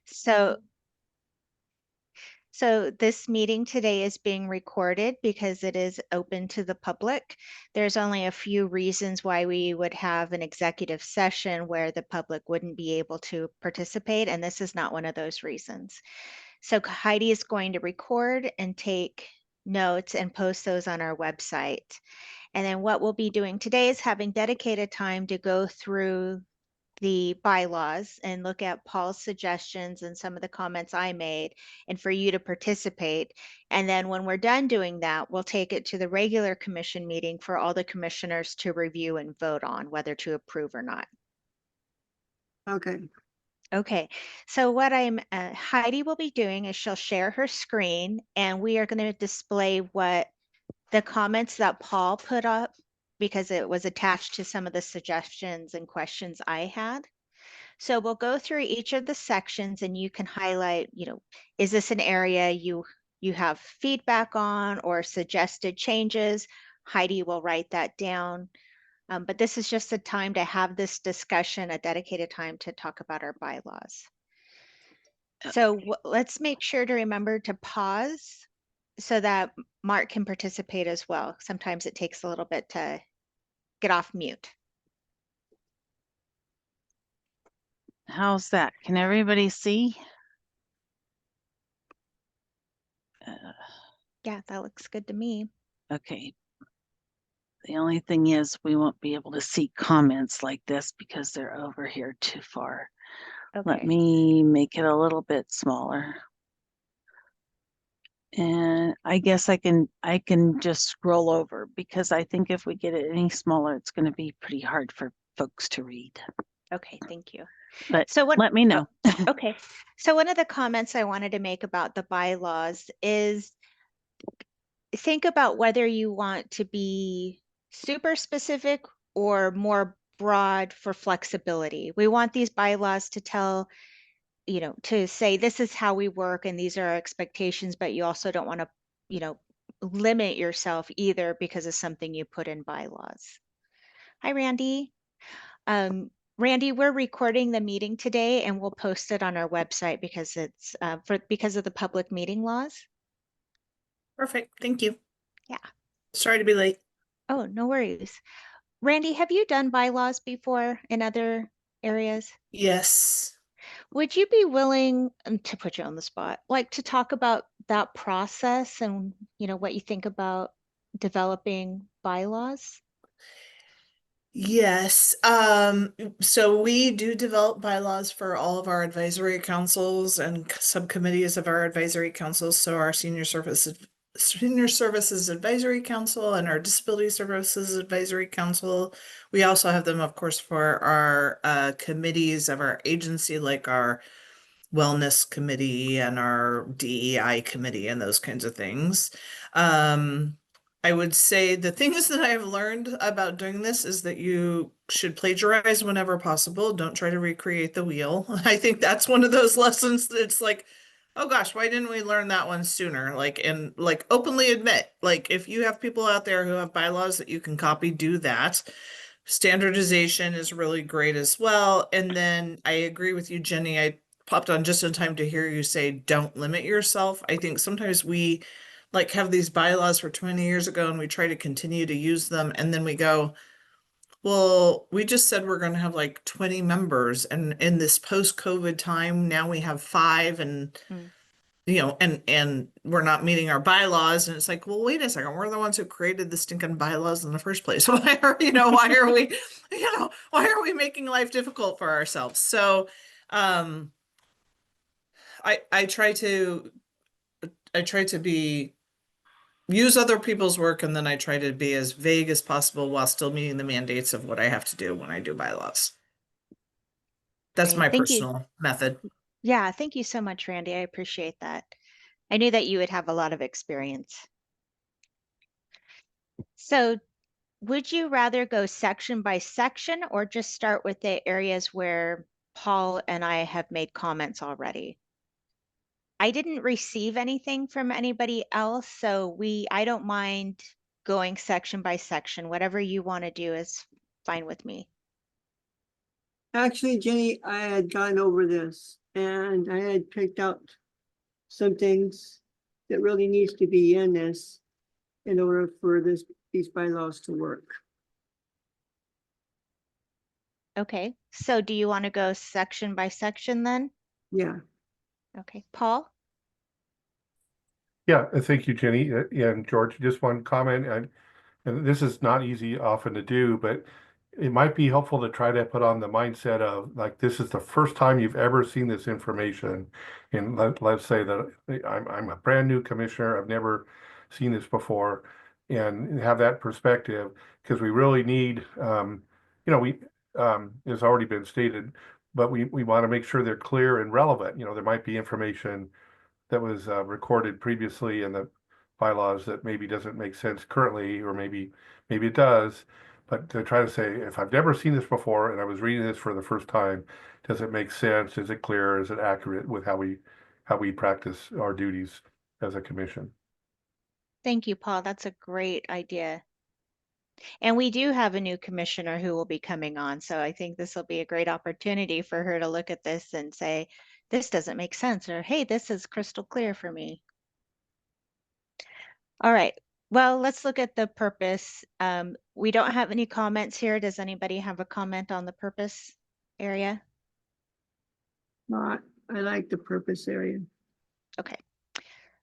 So this meeting today is being recorded because it is open to the public. There's only a few reasons why we would have an executive session where the public wouldn't be able to participate, and this is not one of those reasons. So Heidi is going to record and take notes and post those on our website. And then what we'll be doing today is having dedicated time to go through the bylaws and look at Paul's suggestions and some of the comments I made, and for you to participate. And then when we're done doing that, we'll take it to the regular commission meeting for all the commissioners to review and vote on whether to approve or not. Okay. Okay, so what Heidi will be doing is she'll share her screen, and we are going to display what the comments that Paul put up, because it was attached to some of the suggestions and questions I had. So we'll go through each of the sections, and you can highlight, is this an area you have feedback on or suggested changes? Heidi will write that down. But this is just a time to have this discussion, a dedicated time to talk about our bylaws. So let's make sure to remember to pause so that Mark can participate as well. Sometimes it takes a little bit to get off mute. How's that? Can everybody see? Yeah, that looks good to me. Okay. The only thing is we won't be able to see comments like this because they're over here too far. Okay. Let me make it a little bit smaller. And I guess I can just scroll over, because I think if we get it any smaller, it's going to be pretty hard for folks to read. Okay, thank you. But so let me know. Okay, so one of the comments I wanted to make about the bylaws is think about whether you want to be super specific or more broad for flexibility. We want these bylaws to tell, to say this is how we work and these are our expectations, but you also don't want to, limit yourself either because of something you put in bylaws. Hi, Randy. Randy, we're recording the meeting today and we'll post it on our website because it's because of the public meeting laws. Perfect. Thank you. Yeah. Sorry to be late. Oh, no worries. Randy, have you done bylaws before in other areas? Yes. Would you be willing, to put you on the spot, like to talk about that process and, what you think about developing bylaws? Yes. So we do develop bylaws for all of our advisory councils and subcommittees of our advisory councils. So our Senior Services Advisory Council and our Disability Services Advisory Council. We also have them, of course, for our committees of our agency, like our Wellness Committee and our DEI committee and those kinds of things. I would say the things that I've learned about doing this is that you should plagiarize whenever possible. Don't try to recreate the wheel. I think that's one of those lessons that it's like, oh gosh, why didn't we learn that one sooner? And openly admit, if you have people out there who have bylaws that you can copy, do that. Standardization is really great as well. And then I agree with you, Jenny. I popped on just in time to hear you say, don't limit yourself. I think sometimes we have these bylaws for 20 years ago and we try to continue to use them. And then we go, well, we just said we're going to have 20 members. And in this post-COVID time, now we have 5 and, and we're not meeting our bylaws. And it's like, well, wait a second. We're the ones who created the stinking bylaws in the first place. Why are we making life difficult for ourselves? So, I try to use other people's work, and then I try to be as vague as possible while still meeting the mandates of what I have to do when I do bylaws. That's my personal method. Yeah, thank you so much, Randy. I appreciate that. I knew that you would have a lot of experience. So would you rather go section by section or just start with the areas where Paul and I have made comments already? I didn't receive anything from anybody else, so I don't mind going section by section. Whatever you want to do is fine with me. Actually, Jenny, I had gone over this and I had picked out some things that really needs to be in this in order for these bylaws to work. Okay, so do you want to go section by section then? Yeah, Okay, Paul? Yeah, thank you, Jenny. And George, just one comment, and this is not easy often to do, but it might be helpful to try to put on the mindset of like, this is the first time you've ever seen this information. And let's say that I'm a brand new commissioner, I've never seen this before, and have that perspective, because we really need, it's already been stated, but we want to make sure they're clear and relevant. There might be information that was recorded previously in the bylaws that maybe doesn't make sense currently, or maybe it does. But to try to say, if I've never seen this before and I was reading this for the first time, does it make sense? Is it clear? Is it accurate with how we practice our duties as a commission? Thank you, Paul. That's a great idea. And we do have a new commissioner who will be coming on, so I think this will be a great opportunity for her to look at this and say, this doesn't make sense, or hey, this is crystal clear for me. All right, well, let's look at the purpose. We don't have any comments here. Does anybody have a comment on the purpose area? I like the purpose area. Okay,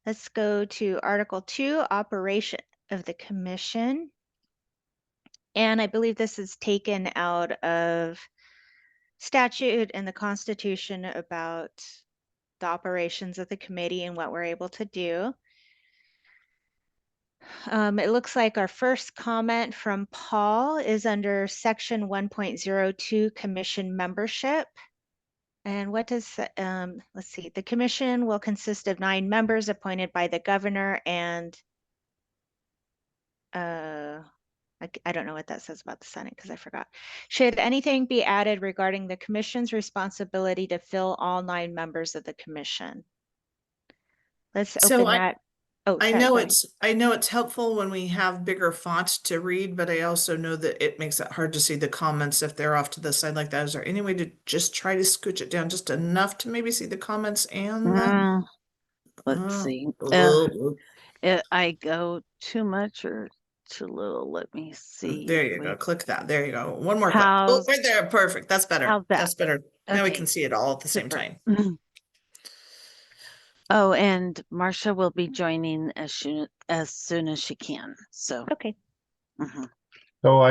let's go to Article 2, Operation of the Commission. And I believe this is taken out of statute and the Constitution about the operations of the committee and what we're able to do. It looks like our first comment from Paul is under section 1.02 commission membership. And what does, let's see, the commission will consist of 9 members appointed by the governor and I don't know what that says about the Senate because I forgot. Should anything be added regarding the commission's responsibility to fill all 9 members of the commission? Let's So open that. Oh, I sorry, know go ahead. I know it's helpful when we have bigger fonts to read, but I also know that it makes it hard to see the comments if they're off to the side like that. Is there any way to just try to scooch it down just enough to maybe see the comments and the Let's see. I go too much or too little. Let me see. There you go. Click that. There you go. One more click. Oh, How's- right there. Perfect. That's better. how's that? That's better. Now we Okay. can see it all at the same Super. time. Oh, and Marcia will be joining as soon as she can. So. Okay. Mhm. So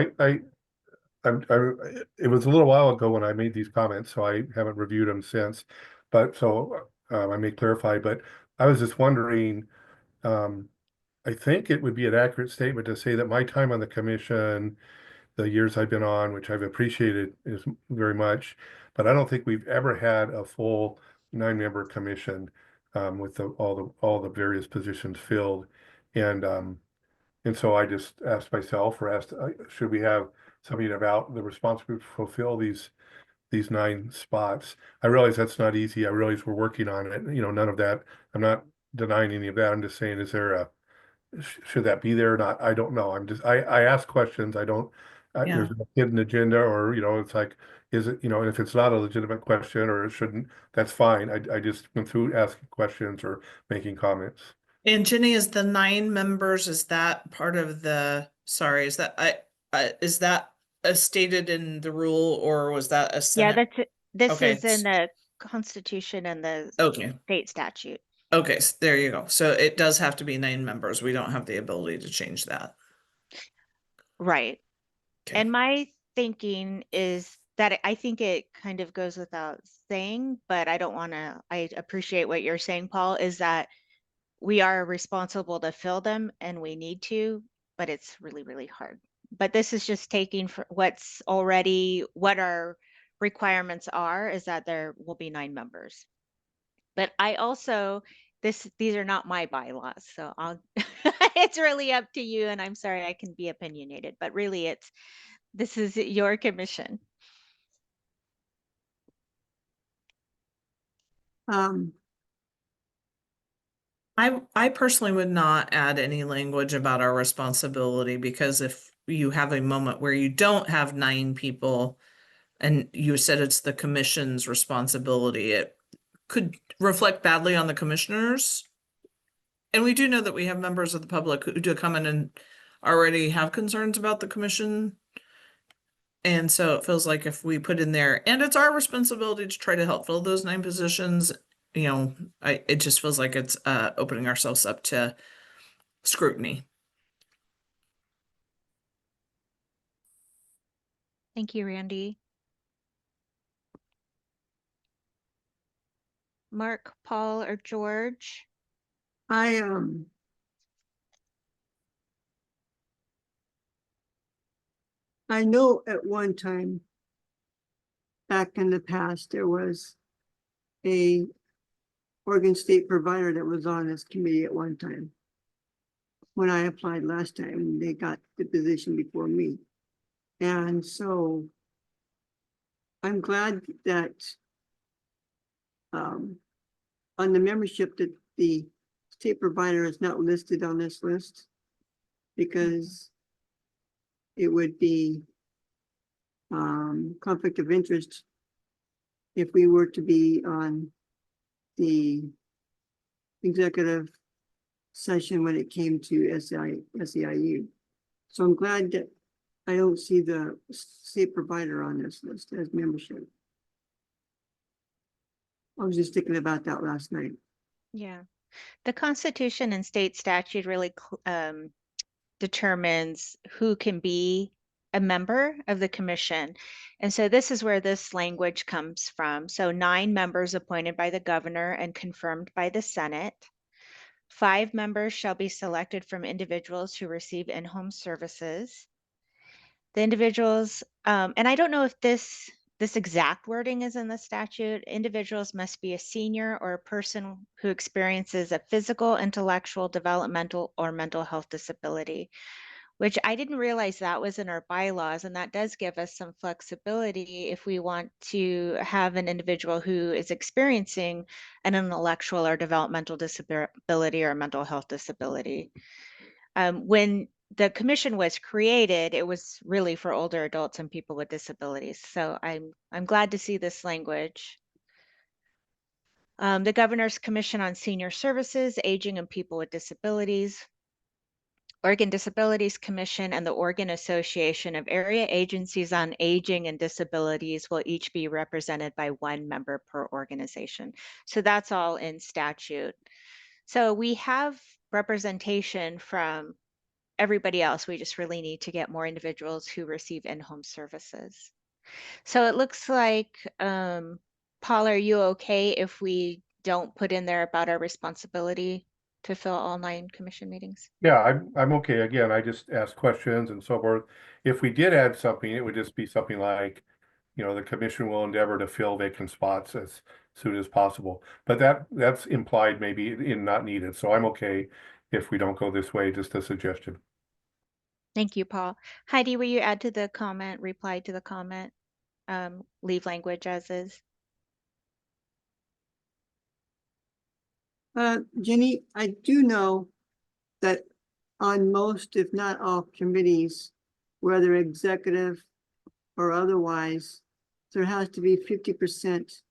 it was a little while ago when I made these comments, so I haven't reviewed them since. But so I may clarify, but I was just wondering, I think it would be an accurate statement to say that my time on the commission, the years I've been on, which I've appreciated is very much, but I don't think we've ever had a full 9-member commission with all the various positions filled. And so I just asked myself, or asked, should we have something about the responsibility to fulfill these 9 spots? I realize that's not easy. I realize we're working on it. None of that. I'm not denying any of that. I'm just saying, is there should that be there or not? I don't know. I ask questions. I don't, Yeah. there's no hidden agenda, or, it's like, is it, if it's not a legitimate question or it shouldn't, that's fine. I just went through asking questions or making comments. And Jenny, is the 9 members, is that part of sorry, is that stated in the rule, or was that a Yeah, Senate? this Okay. is in the Constitution and the Okay. state statute. Okay, so there you go. So it does have to be 9 members. We don't have the ability to change that. Right. Okay. And my thinking is that I think it kind of goes without saying, but I appreciate what you're saying, Paul, is that we are responsible to fill them and we need to, but it's really, really hard. But this is just taking for what our requirements are, is that there will be 9 members. But I also, these are not my bylaws, so it's really up to you, and I'm sorry I can be opinionated, but really this is your commission. I personally would not add any language about our responsibility, because if you have a moment where you don't have 9 people, And you said it's the commission's responsibility. It could reflect badly on the commissioners. And we do know that we have members of the public who do come in and already have concerns about the commission. And so it feels like if we put in there, and it's our responsibility to try to help fill those 9 positions, you know, it just feels like it's opening ourselves up to scrutiny. Thank you, Randy. Mark, Paul, or George? I know at one time, back in the past, there was a Oregon State provider that was on this committee at one time. When I applied last time, they got the position before me. And so I'm glad that on the membership that the state provider is not listed on this list, because it would be conflict of interest if we were to be on the executive session when it came to SEIU. So I'm glad that I don't see the state provider on this list as membership. I was just thinking about that last night. Yeah. The Constitution and state statute really determines who can be a member of the commission. And so this is where this language comes from. So 9 members appointed by the governor and confirmed by the Senate. 5 members shall be selected from individuals who receive in-home services. The individuals, and I don't know if this exact wording is in the statute. Individuals must be a senior or a person who experiences a physical, intellectual, developmental, or mental health disability, which I didn't realize that was in our bylaws, and that does give us some flexibility if we want to have an individual who is experiencing an intellectual or developmental disability or mental health disability. When the commission was created, it was really for older adults and people with disabilities. So I'm glad to see this language. The Governor's Commission on Senior Services, Aging and People with Disabilities, Oregon Disabilities Commission, and the Oregon Association of Area Agencies on Aging and Disabilities will each be represented by 1 member per organization. So that's all in statute. So we have representation from everybody else. We just really need to get more individuals who receive in-home services. So it looks like, Paul, are you okay if we don't put in there about our responsibility to fill all 9 commission meetings? Yeah, I'm okay. Again, I just asked questions and so forth. If we did add something, it would just be something like, you know, the commission will endeavor to fill vacant spots as soon as possible. But that's implied maybe in not needed. So I'm okay if we don't go this way, just a suggestion. Thank you, Paul. Heidi, will you add to the comment, reply to the comment, leave language as is? Jenny, I do know that on most, if not all committees, whether executive or otherwise, there has to be 50%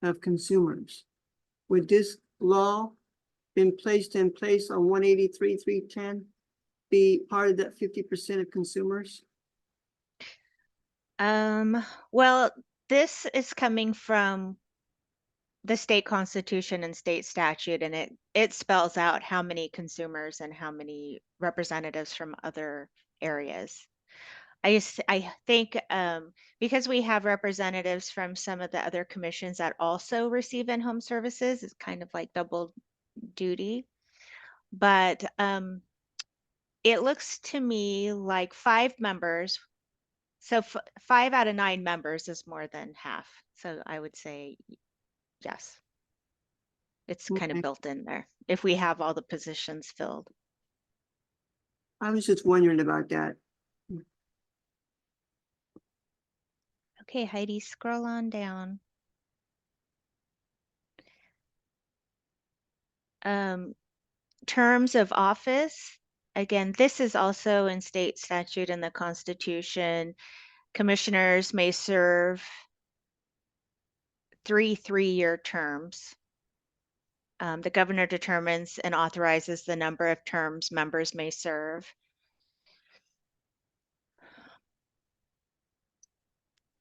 of consumers. Would this law been placed in place on 183.310 be part of that 50% of consumers? Well, this is coming from the state constitution and state statute, and it spells out how many consumers and how many representatives from other areas. I think because we have representatives from some of the other commissions that also receive in-home services, it's kind of like double duty. But it looks to me like 5 members. So 5 out of 9 members is more than half. So I would say yes. It's kind of Okay. built in there if we have all the positions filled. I was just wondering about that. Okay, Heidi, scroll on down. Terms of office. Again, this is also in state statute and the Constitution. Commissioners may serve 3 3-year terms. The governor determines and authorizes the number of terms members may serve.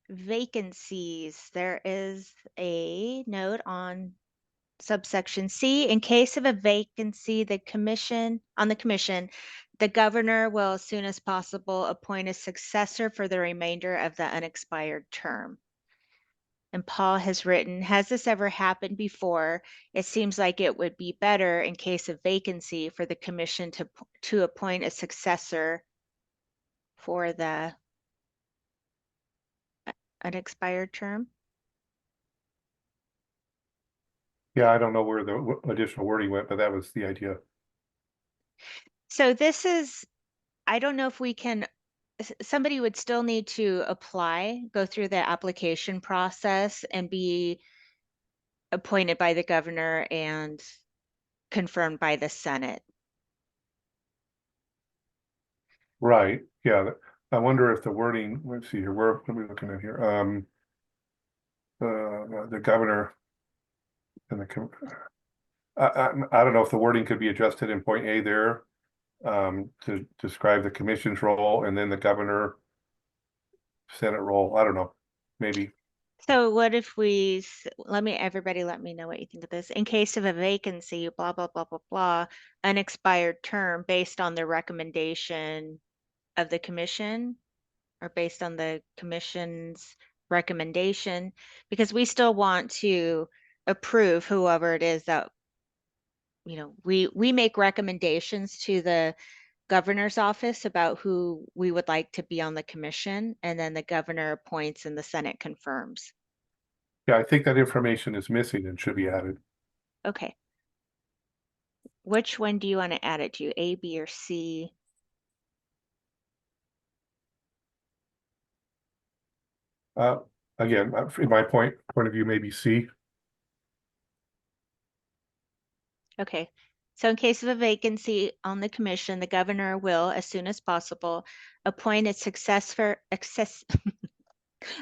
Vacancies, there is a note on subsection C. In case of a vacancy, the commission, the governor will as soon as possible appoint a successor for the remainder of the unexpired term. And Paul has written, has this ever happened before? It seems like it would be better in case of vacancy for the commission to appoint a successor for the unexpired term. Yeah, I don't know where the additional wording went, but that was the idea. So this is, I don't know if we can, somebody would still need to apply, go through the application process and be appointed by the governor and confirmed by the Senate. Right, yeah. I wonder if the wording, let's see here, where, what are we looking at here? The governor and the, I don't know if the wording could be adjusted in point A there, to describe the commission's role and then the governor Senate role. I don't know, maybe. So what if we, everybody let me know what you think of this. In case of a vacancy, blah, blah, blah, blah, blah, unexpired term based on the recommendation of the commission or based on the commission's recommendation, because we still want to approve whoever it is that, you know, we make recommendations to the governor's office about who we would like to be on the commission, and then the governor appoints and the Senate confirms. Yeah, I think that information is missing and should be added. Okay. Which one do you want to add it to, A, B, or C? Again, in my point of view, maybe C. Okay. So in case of a vacancy on the commission, the governor will, as soon as possible, appoint a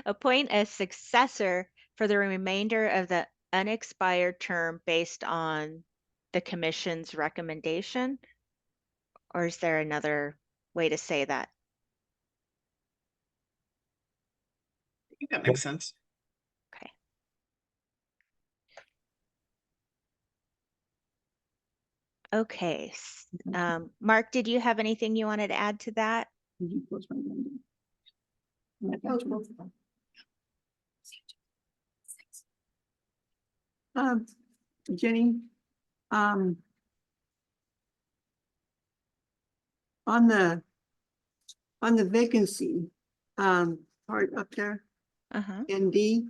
appoint a successor for the remainder of the unexpired term based on the commission's recommendation? Or is there another way to say that? I think that makes sense. Okay. Okay. Mark, did you have anything you wanted to add to that? Did you close my window? Jenny, on the vacancy, part up there Uh-huh. in D,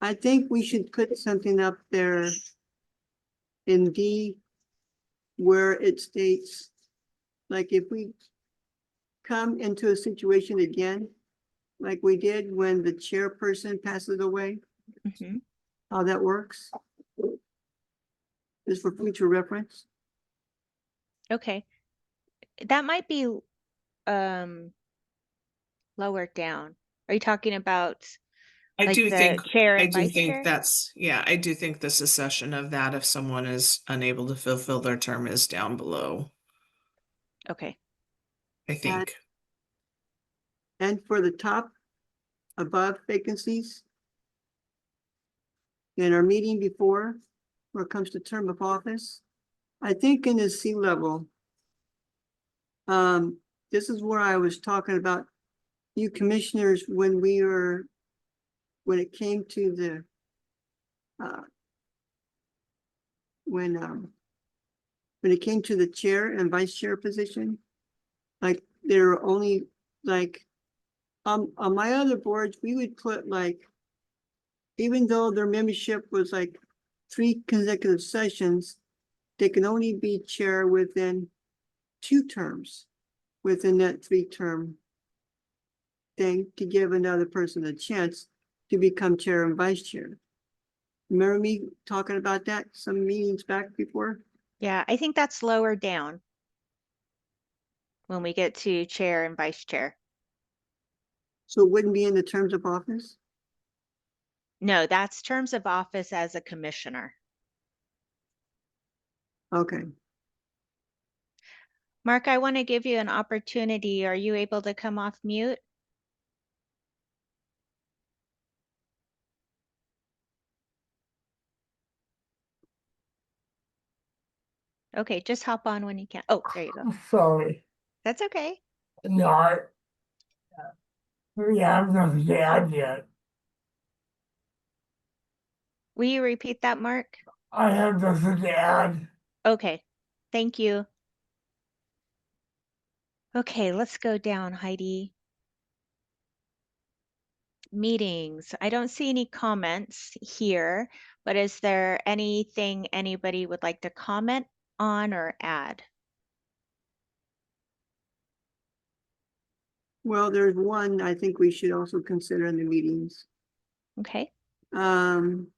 I think we should put something up there in D where it states, like if we come into a situation again, like we did when the chairperson passes away, Mhm. how that works. Just for future reference. Okay. That might be lower down. Are you talking about I like do the think, chair I and do vice think chair? that's, yeah, I do think the secession of that, if someone is unable to fulfill their term, is down below, Okay. I think. And for the top, above vacancies. In our meeting before, where it comes to term of office, I think in the C level. This is where I was talking about you commissioners when it came to the when it came to the chair and vice chair position, like there are only like on my other boards, we would put like, even though their membership was like 3 consecutive sessions, they can only be chair within 2 terms within that 3-term thing to give another person a chance to become chair and vice chair. Remember me talking about that some meetings back before? Yeah, I think that's lower down when we get to chair and vice chair. So it wouldn't be in the terms of office? No, that's terms of office as a commissioner. Okay. Mark, I want to give you an opportunity. Are you able to come off mute? Okay, just hop on when you can. Oh, there you go. Sorry, That's okay. no, we have nothing to add yet. Will you repeat that, Mark? I have nothing to add. Okay, thank you. Okay, let's go down, Heidi. Meetings. I don't see any comments here, but is there anything anybody would like to comment on or add? Well, there's one I think we should also consider in the meetings. Okay, Um.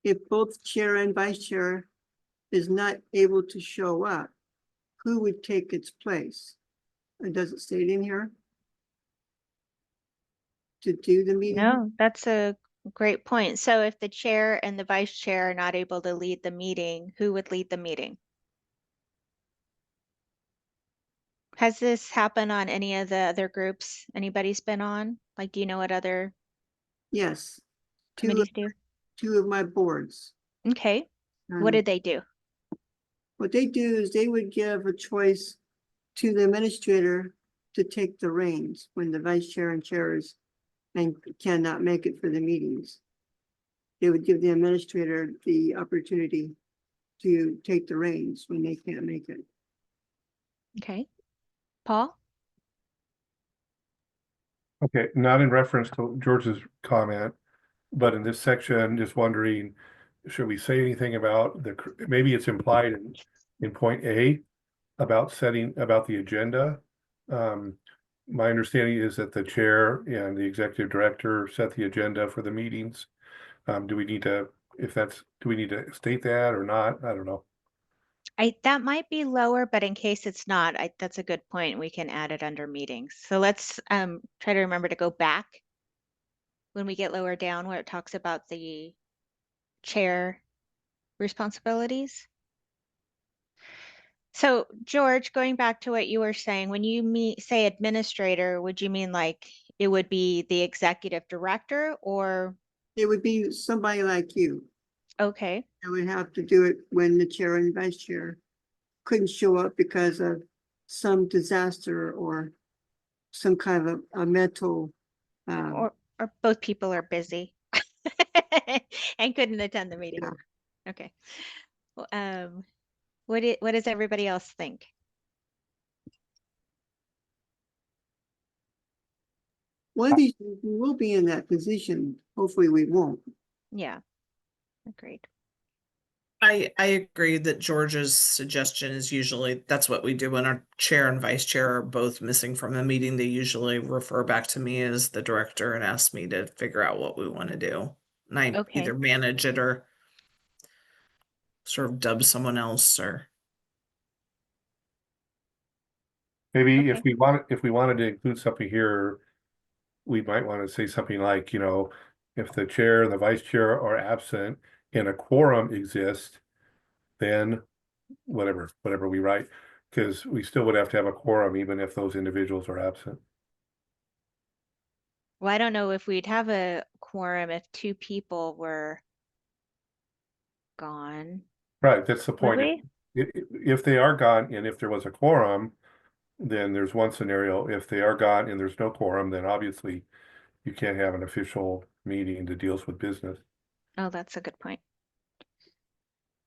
If both chair and vice chair is not able to show up, who would take its place? Does it state in here? To do the meeting? no, that's a great point. So if the chair and the vice chair are not able to lead the meeting, who would lead the meeting? Has this happened on any of the other groups anybody's been on? Like, do you know what other Yes. committees do? Two of my boards. Okay, what Um, did they do? What they do is they would give a choice to the administrator to take the reins when the vice chair and chairs and cannot make it for the meetings. They would give the administrator the opportunity to take the reins when they can't make it. Okay, Paul? Okay, not in reference to George's comment, but in this section, just wondering, should we say anything about maybe it's implied in point A about about the agenda? My understanding is that the chair and the executive director set the agenda for the meetings. Do we need to, do we need to state that or not? I don't know. That might be lower, but in case it's not, that's a good point. We can add it under meetings. So let's try to remember to go back when we get lower down where it talks about the chair responsibilities. So George, going back to what you were saying, when you say administrator, would you mean like it would be the executive director or, It would be somebody like you. okay, I would have to do it when the chair and vice chair couldn't show up because of some disaster or some kind of a mental. or both people are busy and couldn't attend the meeting. Yeah. Okay. Well, what does everybody else think? One of these, we will be in that position. Hopefully we won't. Yeah, agreed. I agree that George's suggestion is usually, that's what we do when our chair and vice chair are both missing from a meeting. They usually refer back to me as the director and ask me to figure out what we want to do. And I Okay. either manage it or sort of dub someone else or. Maybe Okay. if we wanted to include something here, we might want to say something like, if the chair and the vice chair are absent and a quorum exists, then whatever we write, because we still would have to have a quorum even if those individuals are absent. Well, I don't know if we'd have a quorum if two people were gone. Right, that's the Would point. we? If they are gone and if there was a quorum, then there's one scenario. If they are gone and there's no quorum, then obviously you can't have an official meeting that deals with business. Oh, that's a good point.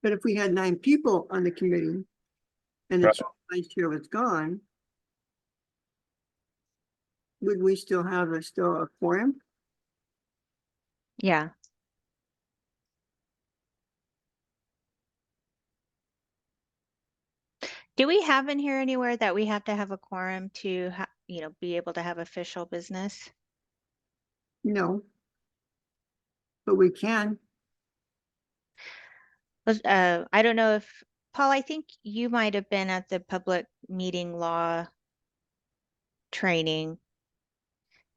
But if we had 9 people on the committee and the Right. vice chair was gone, would we still have a quorum? Yeah. Do we have in here anywhere that we have to have a quorum to, be able to have official business? No. But we can. I don't know if, Paul, I think you might have been at the public meeting law training.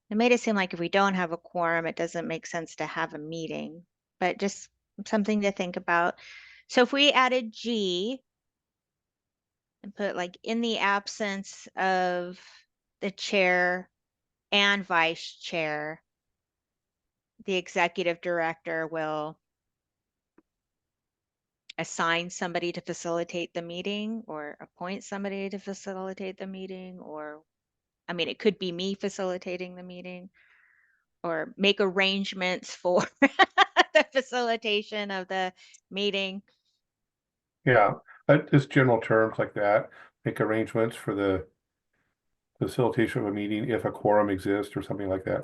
It made it seem like if we don't have a quorum, it doesn't make sense to have a meeting, but just something to think about. So if we added G and put like in the absence of the chair and vice chair, the executive director will assign somebody to facilitate the meeting or appoint somebody to facilitate the meeting, or, I mean, it could be me facilitating the meeting or make arrangements for the facilitation of the meeting. Yeah, just general terms like that, make arrangements for the facilitation of a meeting if a quorum exists or something like that.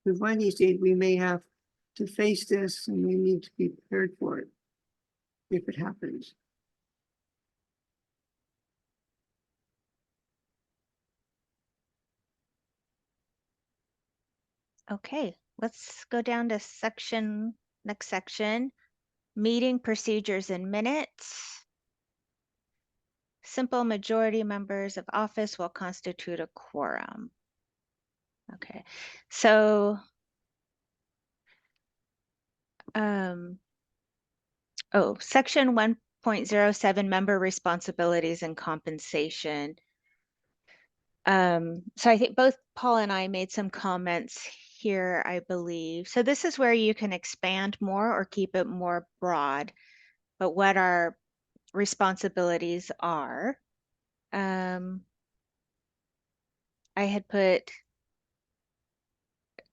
Because one of these days we may have to face this and we need to be prepared for it if it happens. Okay, let's go down to next section, meeting procedures and minutes. Simple majority members of office will constitute a quorum. Okay, so section 1.07, member responsibilities and compensation. So I think both Paul and I made some comments here, I believe. So this is where you can expand more or keep it more broad, but what our responsibilities are. I had put,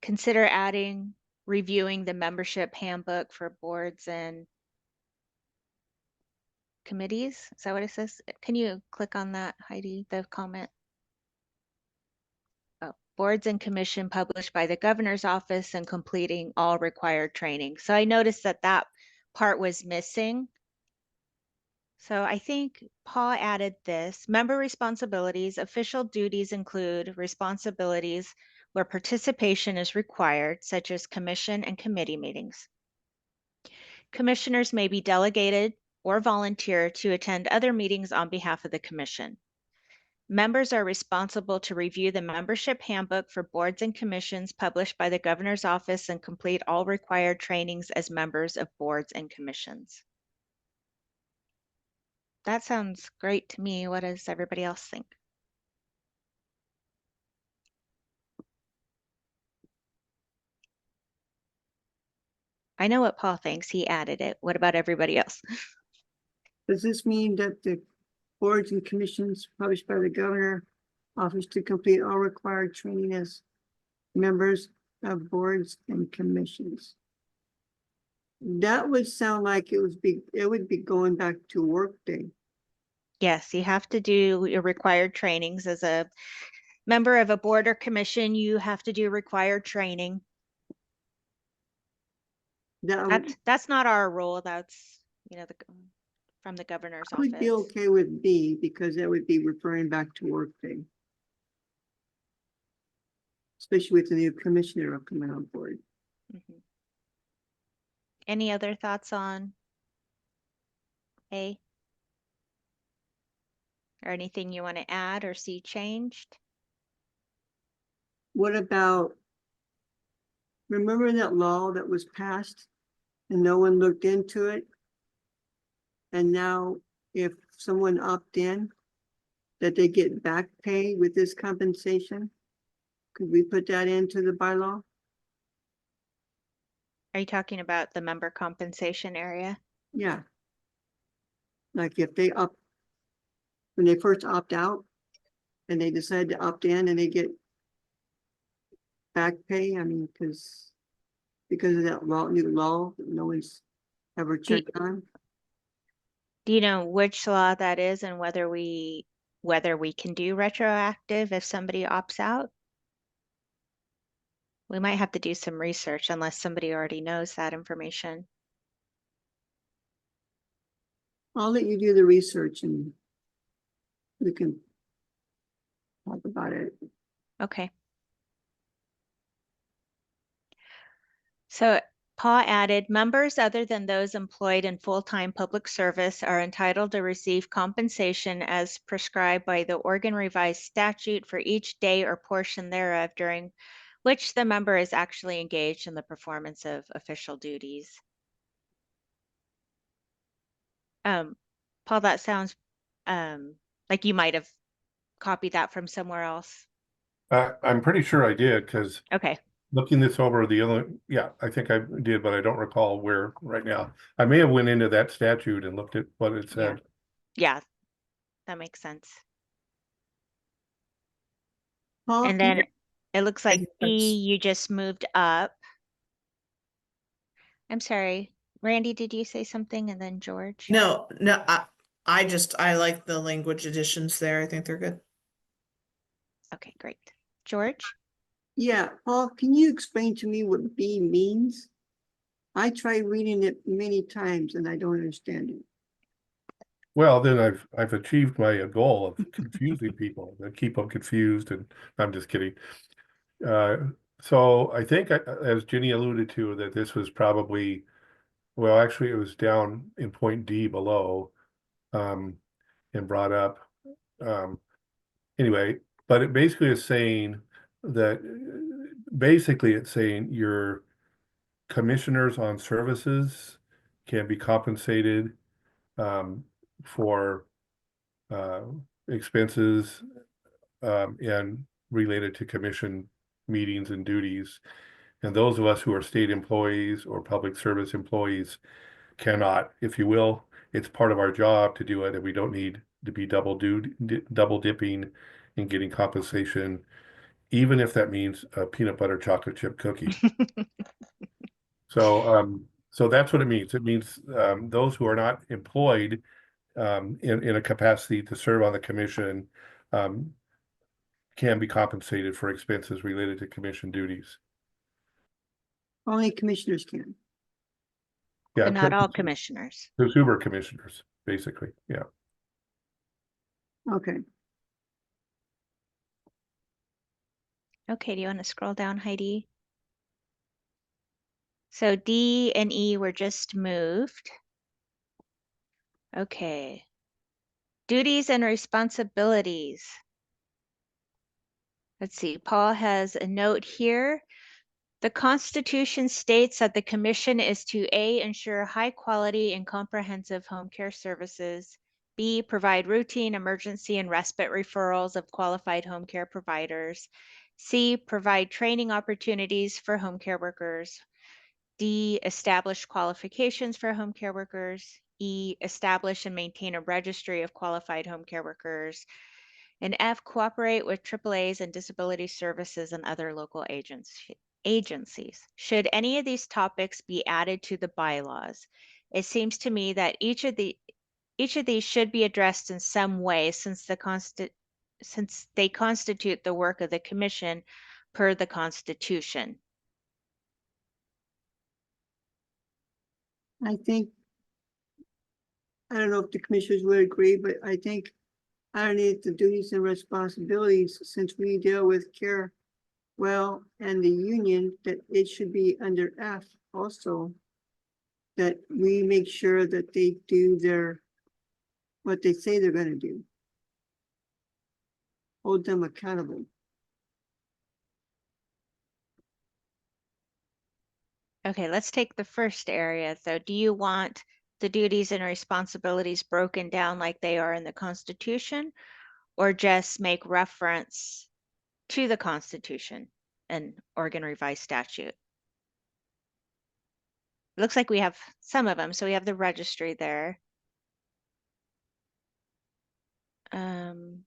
consider adding, reviewing the membership handbook for boards and committees. Is that what it says? Can you click on that, Heidi, the comment? Oh, boards and commission published by the governor's office and completing all required training. So I noticed that that part was missing. So I think Paul added this. Member responsibilities, official duties include responsibilities where participation is required, such as commission and committee meetings. Commissioners may be delegated or volunteer to attend other meetings on behalf of the commission. Members are responsible to review the membership handbook for boards and commissions published by the governor's office and complete all required trainings as members of boards and commissions. That sounds great to me. What does everybody else think? I know what Paul thinks. He added it. What about everybody else? Does this mean that the boards and commissions published by the governor office to complete all required training as members of boards and commissions? That would sound like it would be going back to workday. Yes, you have to do your required trainings as a member of a board or commission. You have to do required training. That's not our rule. That's, you know, from the governor's I would be office. okay with B because that would be referring back to workday. Especially with the new commissioner coming on board. Mhm. Any other thoughts on A? Or anything you want to add or see changed? What about, remember that law that was passed and no one looked into it? And now if someone opt in, that they get back pay with this compensation? Could we put that into the bylaw? Are you talking about the member compensation area? Yeah. Like if they when they first opt out and they decide to opt in and they get back pay, I mean, because of that new law that no one's ever checked on. Do you know which law that is and whether we can do retroactive if somebody opts out? We might have to do some research unless somebody already knows that information. I'll let you do the research and we can talk about it. Okay. So Paul added, members other than those employed in full-time public service are entitled to receive compensation as prescribed by the Oregon Revised Statute for each day or portion thereof during which the member is actually engaged in the performance of official duties. Paul, that sounds like you might have copied that from somewhere else. I'm pretty sure I did, because Okay. looking this over, yeah, I think I did, but I don't recall where right now. I may have went into that statute and looked at what it said. Yeah, that makes sense. Paul, And can then it looks like think B, that's- you just moved up. I'm sorry, Randy, did you say something? And then George? No, I like the language additions there. I think they're good. Okay, great. George? Yeah, Paul, can you explain to me what B means? I tried reading it many times and I don't understand it. Well, then I've achieved my goal of confusing people, that keep them confused, and I'm just kidding. So I think, as Jenny alluded to, that this was probably, well, actually, it was down in point D below, and brought up. Anyway, but it basically is saying that, basically it's saying your commissioners on services can be compensated for expenses and related to commission meetings and duties. And those of us who are state employees or public service employees cannot, if you will. It's part of our job to do it, and we don't need to be double dipping and getting compensation, even if that means a peanut butter chocolate chip cookie. So that's what it means. It means those who are not employed in a capacity to serve on the commission can be compensated for expenses related to commission duties. Only commissioners can. Yeah, But not all commissioners. the Uber commissioners, basically. Yeah. Okay. Okay, do you want to scroll down, Heidi? So D and E were just moved. Okay. Duties and responsibilities. Let's see, Paul has a note here. The Constitution states that the Commission is to A, ensure high quality and comprehensive home care services, B, provide routine, emergency, and respite referrals of qualified home care providers, C, provide training opportunities for home care workers, D, establish qualifications for home care workers, E, establish and maintain a registry of qualified home care workers, and F, cooperate with AAAs and disability services and other local agencies. Should any of these topics be added to the bylaws? It seems to me that each of these should be addressed in some way since they constitute the work of the commission per the Constitution. I think, I don't know if the commissioners would agree, but I think underneath the duties and responsibilities, since we deal with care well and the union, that it should be under F also. That we make sure that they do what they say they're gonna do. Hold them accountable. Okay, let's take the first area. So do you want the duties and responsibilities broken down like they are in the Constitution, or just make reference to the Constitution and Oregon Revised Statute? Looks like we have some of them. So we have the registry there.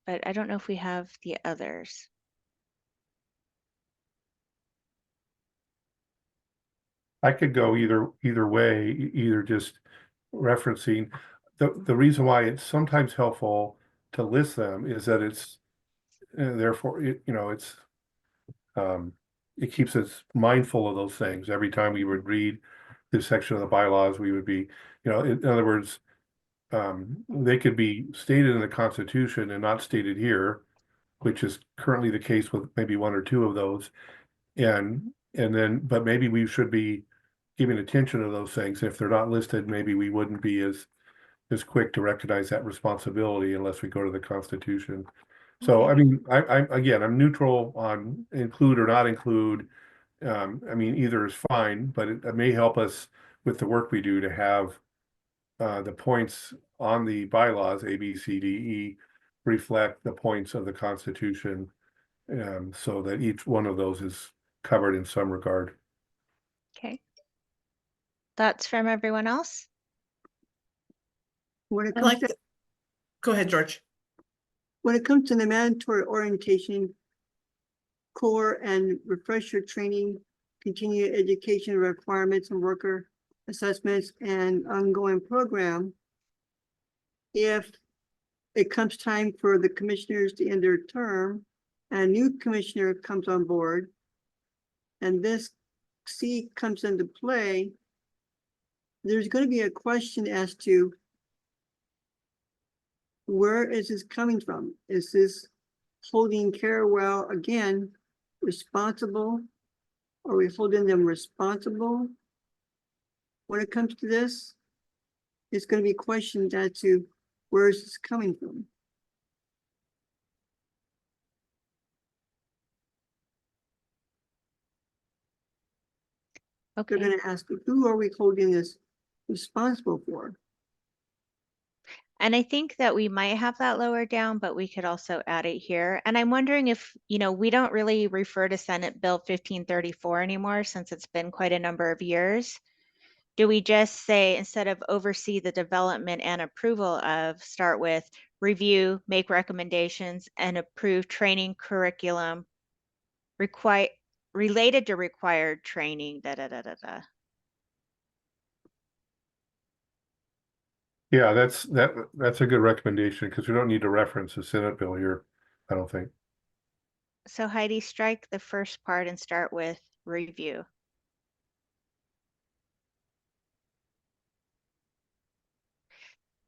But I don't know if we have the others. I could go either way, either just referencing the reason why it's sometimes helpful to list them is that it's therefore it's it keeps us mindful of those things. Every time we would read this section of the bylaws, we would be, in other words, they could be stated in the Constitution and not stated here, which is currently the case with maybe one or two of those. And then, but maybe we should be giving attention to those things. If they're not listed, maybe we wouldn't be as quick to recognize that responsibility unless we go to the Constitution. So, I mean, I'm neutral on include or not include. I mean, either is fine, but it may help us with the work we do to have the points on the bylaws, A, B, C, D, E, reflect the points of the Constitution, so that each one of those is covered in some regard. Okay. Thoughts from everyone else? When it I comes like to, that. Go ahead, George. when it comes to the mandatory orientation, core and refresher training, continuing education requirements and worker assessments and ongoing program, if it comes time for the commissioners to end their term and a new commissioner comes on board and this C comes into play, there's going to be a question as to where is this coming from? Is this holding Carewell again responsible? Are we holding them responsible? When it comes to this, it's going to be questioned as to where is this coming from? They're Okay. going to ask, who are we holding this responsible for? And I think that we might have that lower down, but we could also add it here. And I'm wondering if, we don't really refer to Senate Bill 1534 anymore since it's been quite a number of years. Do we just say, instead of oversee the development and approval of, start with review, make recommendations, and approve training curriculum related to required training, Yeah, that's a good recommendation because we don't need to reference the Senate bill here, I don't think. So Heidi, strike the first part and start with review.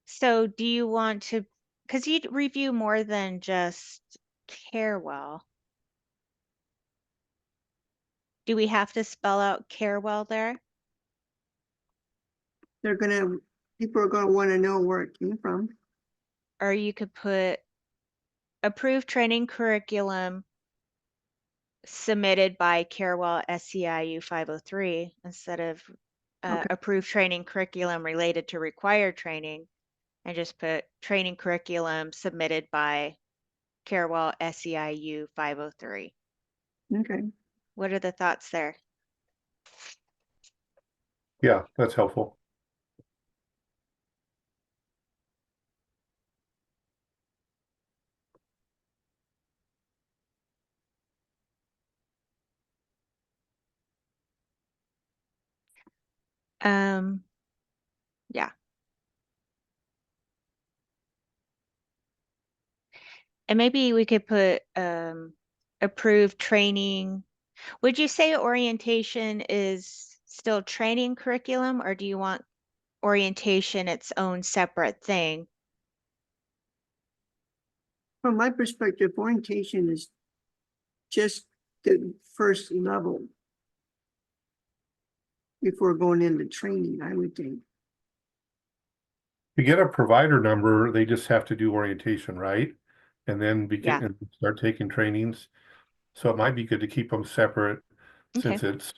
So do you want to, because you'd review more than just Carewell. Do we have to spell out Carewell there? People are going to want to know where it came from. Or you could put approved training curriculum submitted by Carewell SCIU 503 instead of Okay. approved training curriculum related to required training, and just put training curriculum submitted by Carewell SCIU 503. Okay. What are the thoughts there? Yeah, that's helpful. Yeah. And maybe we could put approved training. Would you say orientation is still training curriculum, or do you want orientation its own separate thing? From my perspective, orientation is just the first level before going into training, I would think. To get a provider number, they just have to do orientation, right? And then begin Yeah. and start taking trainings. So it might be good to keep them separate since Okay. it's,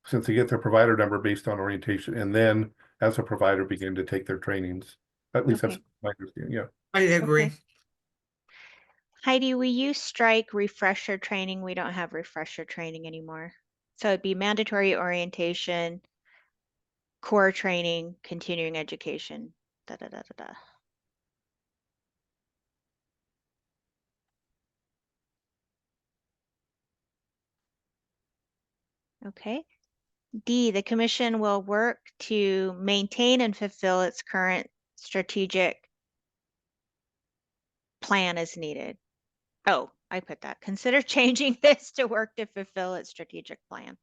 since they get their provider number based on orientation and then as a provider begin to take their trainings. At least that's Okay. my understanding, yeah. I agree. Okay. Heidi, will you strike refresher training? We don't have refresher training anymore. So it'd be mandatory orientation, core training, continuing education, Okay. D, the commission will work to maintain and fulfill its current strategic plan as needed. Oh, I put that. Consider changing this to work to fulfill its strategic plan.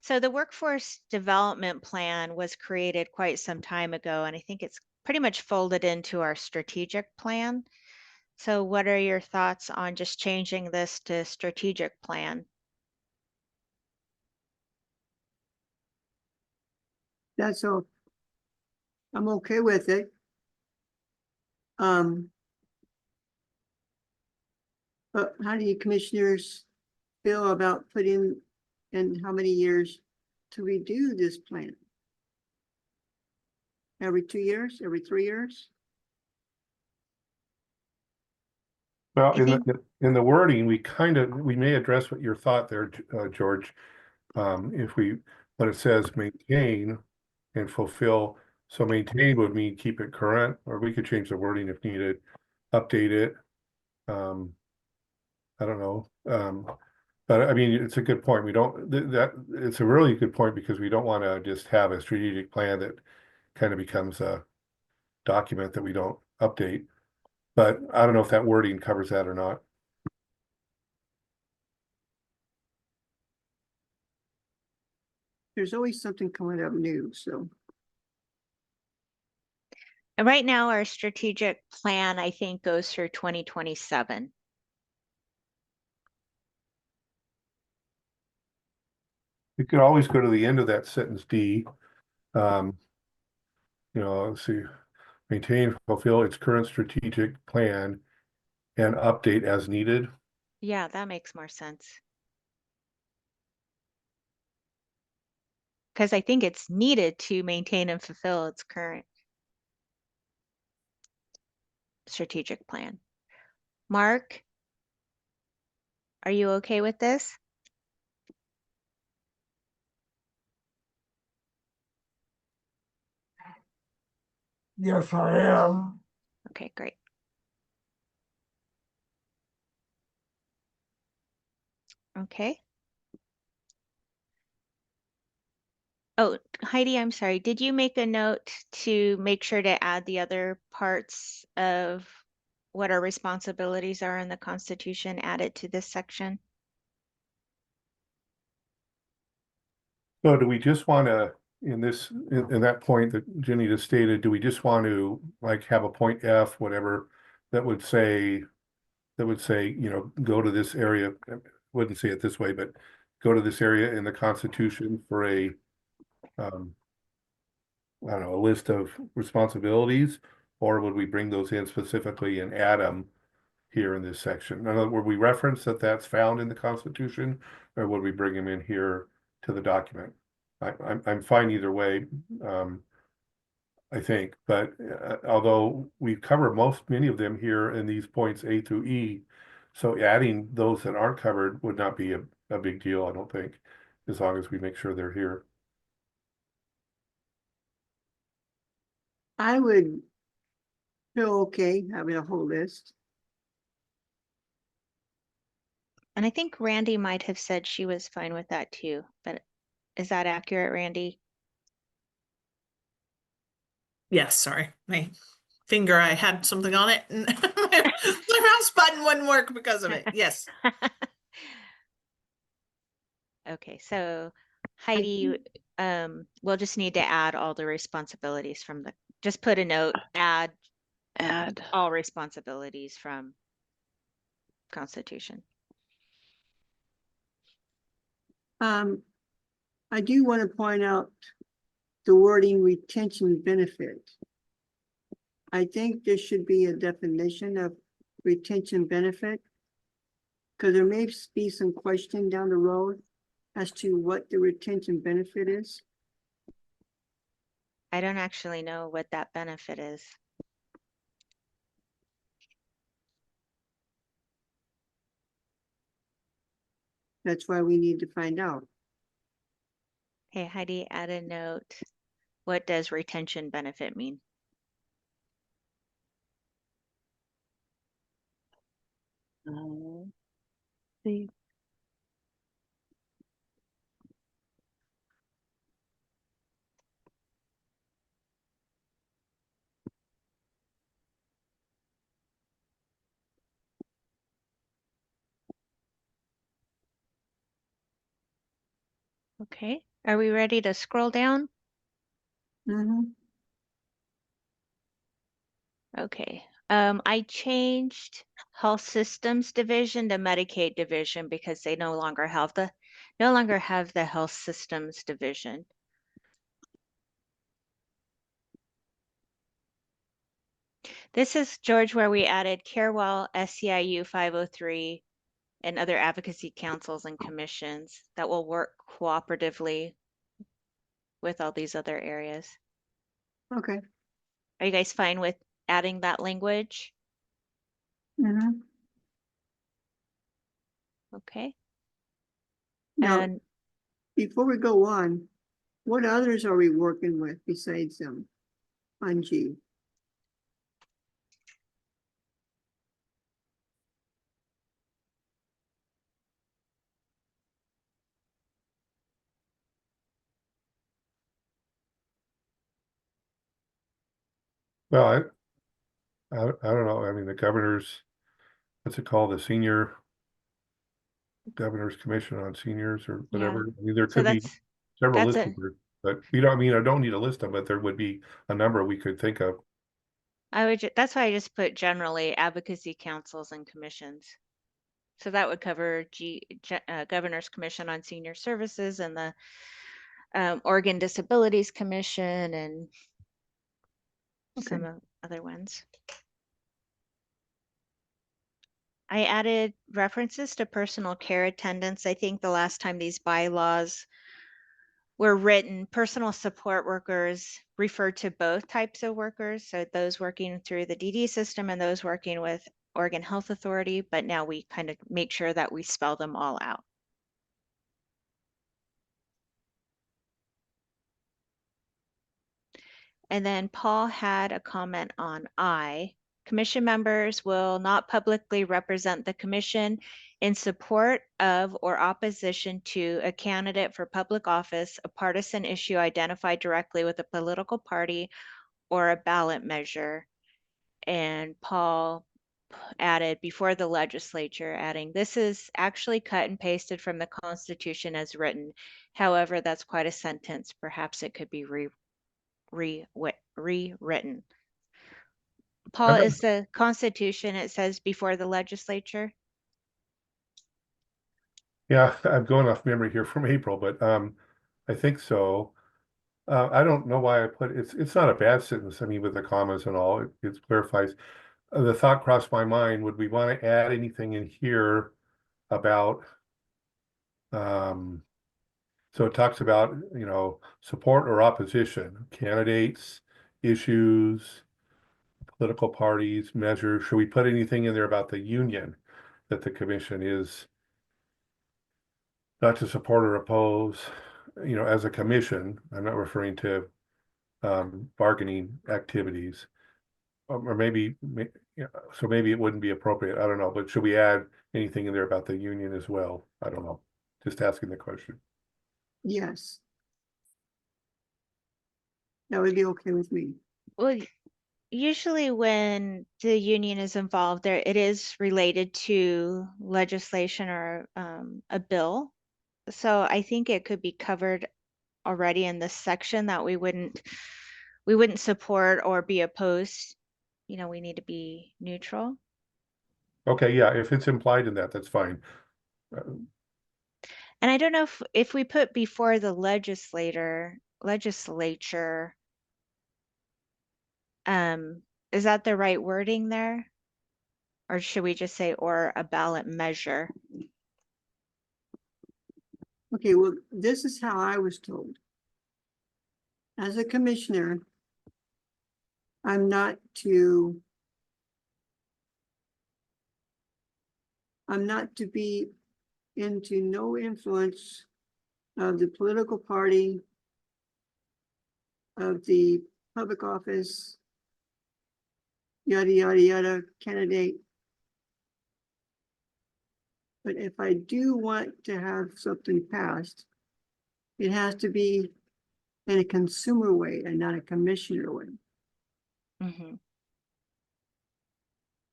So the workforce development plan was created quite some time ago, and I think it's pretty much folded into our strategic plan. So what are your thoughts on just changing this to strategic plan? That's all. I'm okay with it. But how do you commissioners feel about putting in how many years to redo this plan? Every 2 years, every 3 years? Well, I think- in the wording, we may address what your thought there, George. If we, when it says maintain and fulfill, so maintain would mean keep it current, or we could change the wording if needed, update it. I don't know. But I mean, it's a good point. We don't, that, it's a really good point because we don't want to just have a strategic plan that kind of becomes a document that we don't update. But I don't know if that wording covers that or not. There's always something coming up new, so. And right now, our strategic plan, I think, goes through 2027. We could always go to the end of that sentence D. Let's see, maintain, fulfill its current strategic plan and update as needed. Yeah, that makes more sense. Because I think it's needed to maintain and fulfill its current strategic plan. Mark, are you okay with this? Yes, I am. Okay, great. Okay. Oh, Heidi, I'm sorry. Did you make a note to make sure to add the other parts of what our responsibilities are in the Constitution added to this section? So do we just want to, in that point that Jenny just stated, do we just want to like have a point F, whatever, that would say, go to this area, wouldn't say it this way, but go to this area in the Constitution for a, I don't know, a list of responsibilities, or would we bring those in specifically and add them here in this section? In other words, we reference that that's found in the Constitution, or would we bring them in here to the document? I'm fine either way, I think, but although we cover many of them here in these points A through E, so adding those that aren't covered would not be a big deal, I don't think, as long as we make sure they're here. I would feel okay having a whole list. And I think Randy might have said she was fine with that too, but is that accurate, Randy? Yes, sorry. My finger, I had something on it and my mouse button wouldn't work because of it. Yes. Okay, so Heidi, we'll just need to add all the responsibilities from just put a note, add all responsibilities from Constitution. I do want to point out the wording retention benefit. I think there should be a definition of retention benefit. Because there may be some question down the road as to what the retention benefit is. I don't actually know what that benefit is. That's why we need to find out. Hey, Heidi, add a note. What does retention benefit mean? See, Okay, are we ready to scroll down? Okay, I changed health systems division to Medicaid division because they no longer have the health systems division. This is, George, where we added Carewell, SCIU 503, and other advocacy councils and commissions that will work cooperatively with all these other areas. Okay. Are you guys fine with adding that language? Mm-hmm. Okay. Now, And before we go on, what others are we working with besides them on G? Well, I don't know. I mean, the governor's, what's it called? The Senior Governor's Commission on Seniors or Yeah. whatever. I mean, there so could be several that's listed it. here, but you know, I mean, I don't need a list of them, but there would be a number we could think of. That's why I just put generally advocacy councils and commissions. So that would cover Governor's Commission on Senior Services and the Oregon Disabilities Commission and some other ones. I added references to personal care attendants. I think the last time these bylaws were written, personal support workers referred to both types of workers. So those working through the DD system and those working with Oregon Health Authority, but now we kind of make sure that we spell them all out. And then Paul had a comment on I. Commission members will not publicly represent the commission in support of or opposition to a candidate for public office, a partisan issue identified directly with a political party, or a ballot measure. And Paul added before the legislature, adding, this is actually cut and pasted from the Constitution as written. However, that's quite a sentence. Perhaps it could be rewritten. Paul, is the Constitution, it says before the legislature? Yeah, I'm going off memory here from April, but I think so. I don't know why I put it's not a bad sentence. I mean, with the commas and all, it clarifies. The thought crossed my mind, would we want to add anything in here about so it talks about, you know, support or opposition, candidates, issues, political parties, measures. Should we put anything in there about the union that the commission is not to support or oppose, you know, as a commission? I'm not referring to bargaining activities. Or maybe, yeah, so maybe it wouldn't be appropriate. I don't know, but should we add anything in there about the union as well? I don't know. Just asking the question. Yes. That would be okay with me. Well, usually when the union is involved, there it is related to legislation or a bill. So I think it could be covered already in this section that we wouldn't support or be opposed. You know, we need to be neutral. Okay, yeah, if it's implied in that, that's fine. And I don't know if we put before the legislature, is that the right wording there? Or should we just say, or a ballot measure? Okay, well, this is how I was told. As a commissioner, I'm not to be into no influence of the political party, of the public office, yada, yada, yada, candidate. But if I do want to have something passed, it has to be in a consumer way and not a commissioner way, Mhm.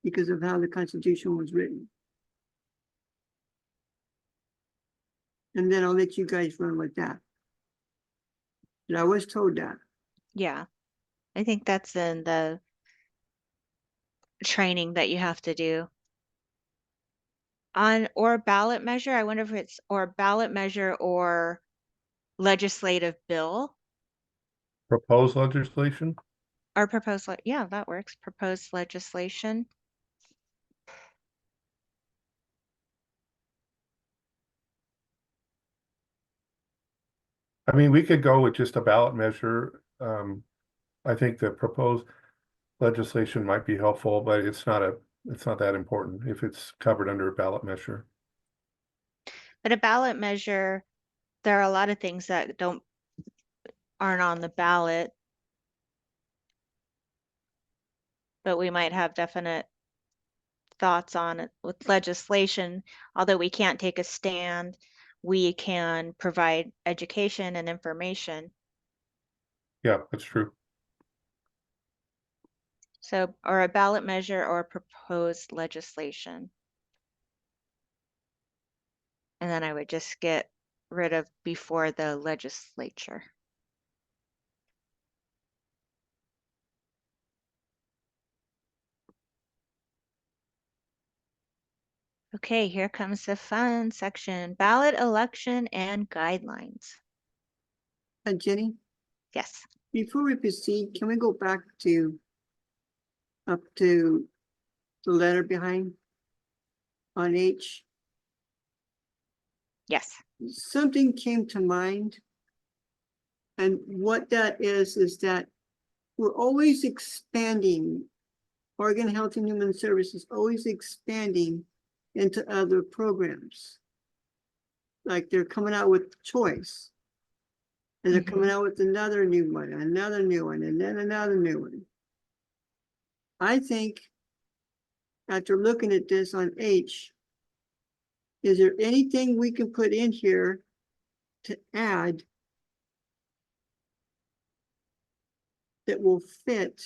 because of how the Constitution was written. And then I'll let you guys run with that. But I was told that. Yeah, I think that's in the training that you have to do. On or ballot measure, I wonder if it's or ballot measure or legislative bill. Proposed legislation? Or proposed, yeah, that works. Proposed legislation. I mean, we could go with just a ballot measure. I think the proposed legislation might be helpful, but it's not that important if it's covered under a ballot measure. But a ballot measure, there are a lot of things that aren't on the ballot. But we might have definite thoughts on it with legislation. Although we can't take a stand, we can provide education and information. Yeah, that's true. So, or a ballot measure or proposed legislation. And then I would just get rid of before the legislature. Okay, here comes the fun section, ballot election and guidelines. Jenny, Yes. before we proceed, can we go back up to the letter behind on H? Yes. Something came to mind. And what that is that we're always expanding. Oregon Health and Human Services always expanding into other programs. Like they're coming out with choice. And they're coming out with another new one, and then another new one. I think after looking at this on H, is there anything we can put in here to add that will fit,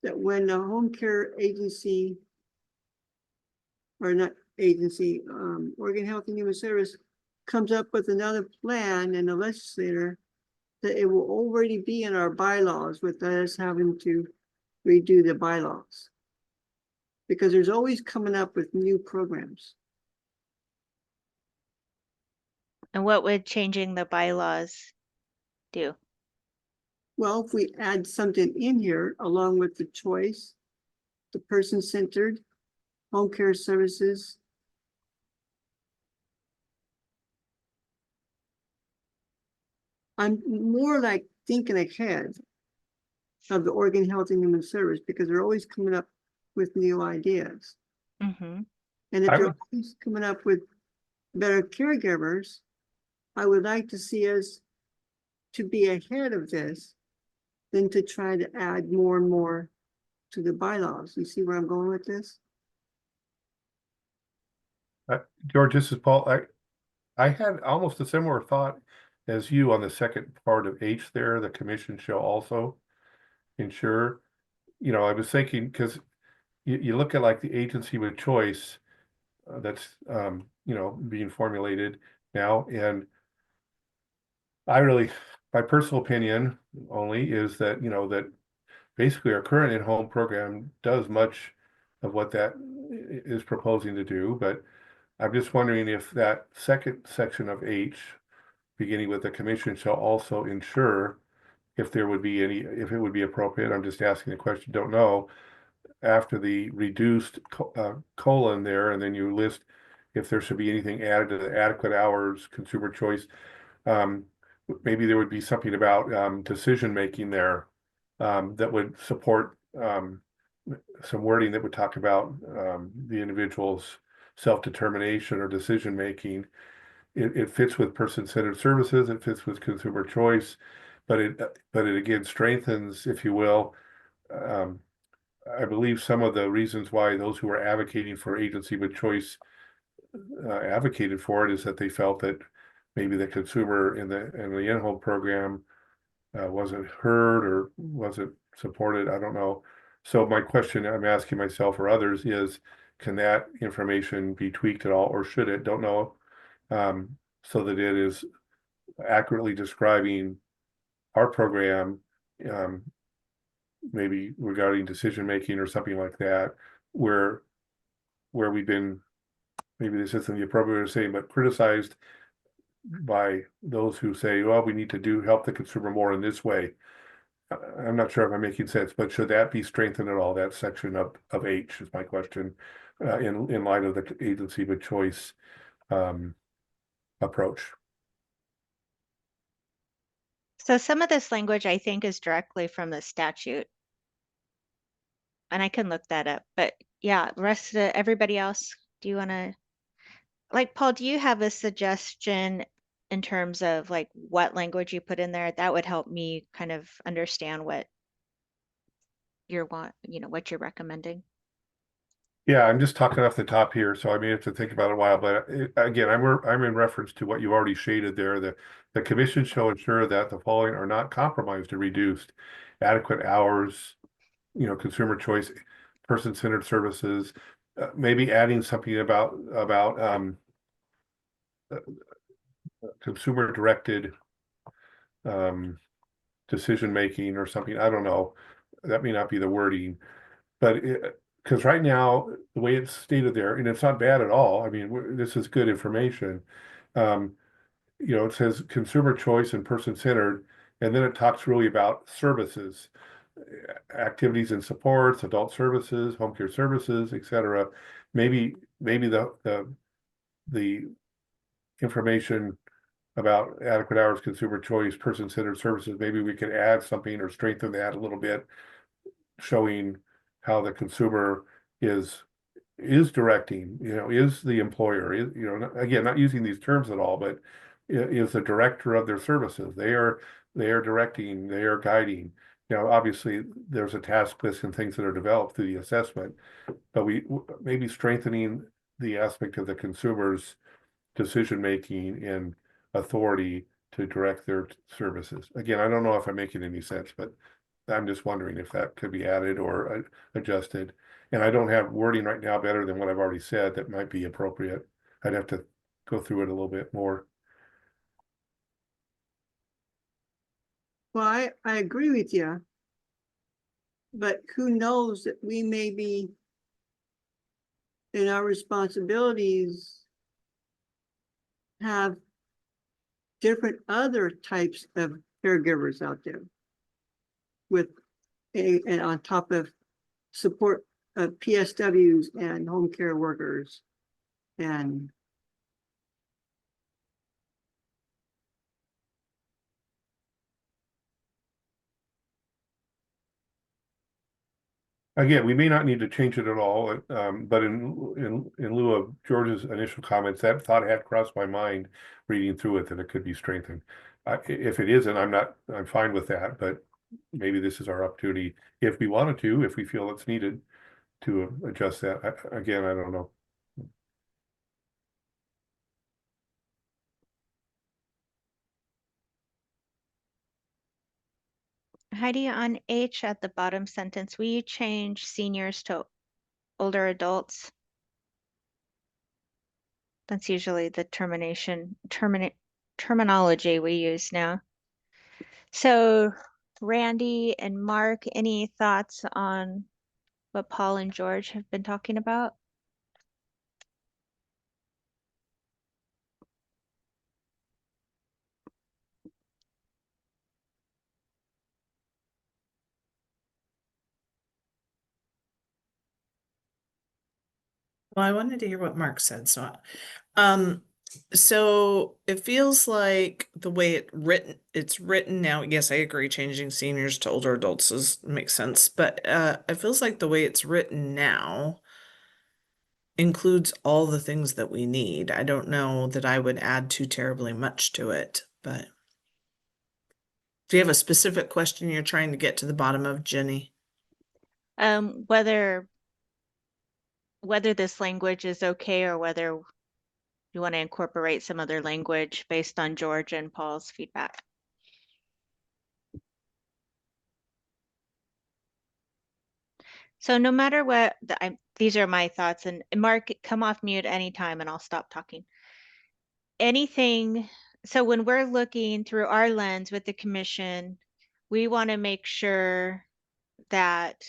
that when the home care agency, or not agency, Oregon Health and Human Service comes up with another plan and the legislator, that it will already be in our bylaws with us having to redo the bylaws? Because there's always coming up with new programs. And what would changing the bylaws do? Well, if we add something in here along with the choice, the person-centered, home care services. I'm more like thinking ahead of the Oregon Health and Human Service because they're always coming up with new ideas. Mm-hmm. And if I they're would- always coming up with better caregivers, I would like to see us to be ahead of this than to try to add more and more to the bylaws. You see where I'm going with this? George, this is Paul. I had almost a similar thought as you on the second part of H there. The commission shall also ensure. I was thinking because you look at like the agency with choice that's being formulated now, and my personal opinion only is that that basically our current in-home program does much of what that is proposing to do, but I'm just wondering if that second section of H, beginning with the commission, shall also ensure if it would be appropriate. I'm just asking the question, don't know. After the reduced colon there, and then you list if there should be anything added to the adequate hours, consumer choice. Maybe there would be something about decision making there that would support some wording that would talk about the individual's self-determination or decision making. It fits with person-centered services. It fits with consumer choice, but it again strengthens, if you will. I believe some of the reasons why those who are advocating for agency with choice advocated for it is that they felt that maybe the consumer in the in-home program wasn't heard or wasn't supported. I don't know. So my question I'm asking myself or others is, can that information be tweaked at all, or should it? Don't know. So that it is accurately describing our program, maybe regarding decision making or something like that, where we've been, maybe this isn't the appropriate way to say, but criticized by those who say, well, we need to help the consumer more in this way. I'm not sure if I'm making sense, but should that be strengthened at all? That section of H is my question, in light of the agency of choice, approach. So some of this language I think is directly from the statute. And I can look that up, but yeah, rest of everybody else, do you want to, like, Paul, do you have a suggestion in terms of like what language you put in there? That would help me kind of understand what what you're recommending. Yeah, I'm just talking off the top here, so I may have to think about it a while, but again, I'm in reference to what you already shaded there. The commission shall ensure that the following are not compromised or reduced: adequate hours, consumer choice, person-centered services, maybe adding something about consumer-directed decision-making or something. I don't know. That may not be the wording, but because right now, the way it's stated there, and it's not bad at all. I mean, this is good information. Um, it says consumer choice and person-centered, and then it talks really about services, activities and supports, adult services, home care services, etc. Maybe the information about adequate hours, consumer choice, person-centered services, maybe we could add something or strengthen that a little bit, showing how the consumer is directing, is the employer, again, not using these terms at all, but is the director of their services. They are directing, they are guiding. Obviously there's a task list and things that are developed through the assessment, but we maybe strengthening the aspect of the consumer's decision-making and authority to direct their services. Again, I don't know if I'm making any sense, but I'm just wondering if that could be added or adjusted. And I don't have wording right now better than what I've already said that might be appropriate. I'd have to go through it a little bit more. Well, I agree with you. But who knows that we may be in our responsibilities have different other types of caregivers out there with and on top of support of PSWs and home care workers and Again, we may not need to change it at all, but in lieu of George's initial comments, that thought had crossed my mind reading through it that it could be strengthened. If it isn't, I'm fine with that, but maybe this is our opportunity if we wanted to, if we feel it's needed to adjust that. Again, I don't know. Heidi, on H at the bottom sentence, will you change seniors to older adults? That's usually the terminology we use now. So Randy and Mark, any thoughts on what Paul and George have been talking about? Well, I wanted to hear what Mark said, um, so it feels like the way it's written now, yes, I agree, changing seniors to older adults makes sense, but it feels like the way it's written now includes all the things that we need. I don't know that I would add too terribly much to it, but do you have a specific question you're trying to get to the bottom of, Jenny? Whether this language is okay or whether you want to incorporate some other language based on George and Paul's feedback. So no matter what, these are my thoughts, and Mark, come off mute anytime and I'll stop talking. Anything, so when we're looking through our lens with the commission, we want to make sure that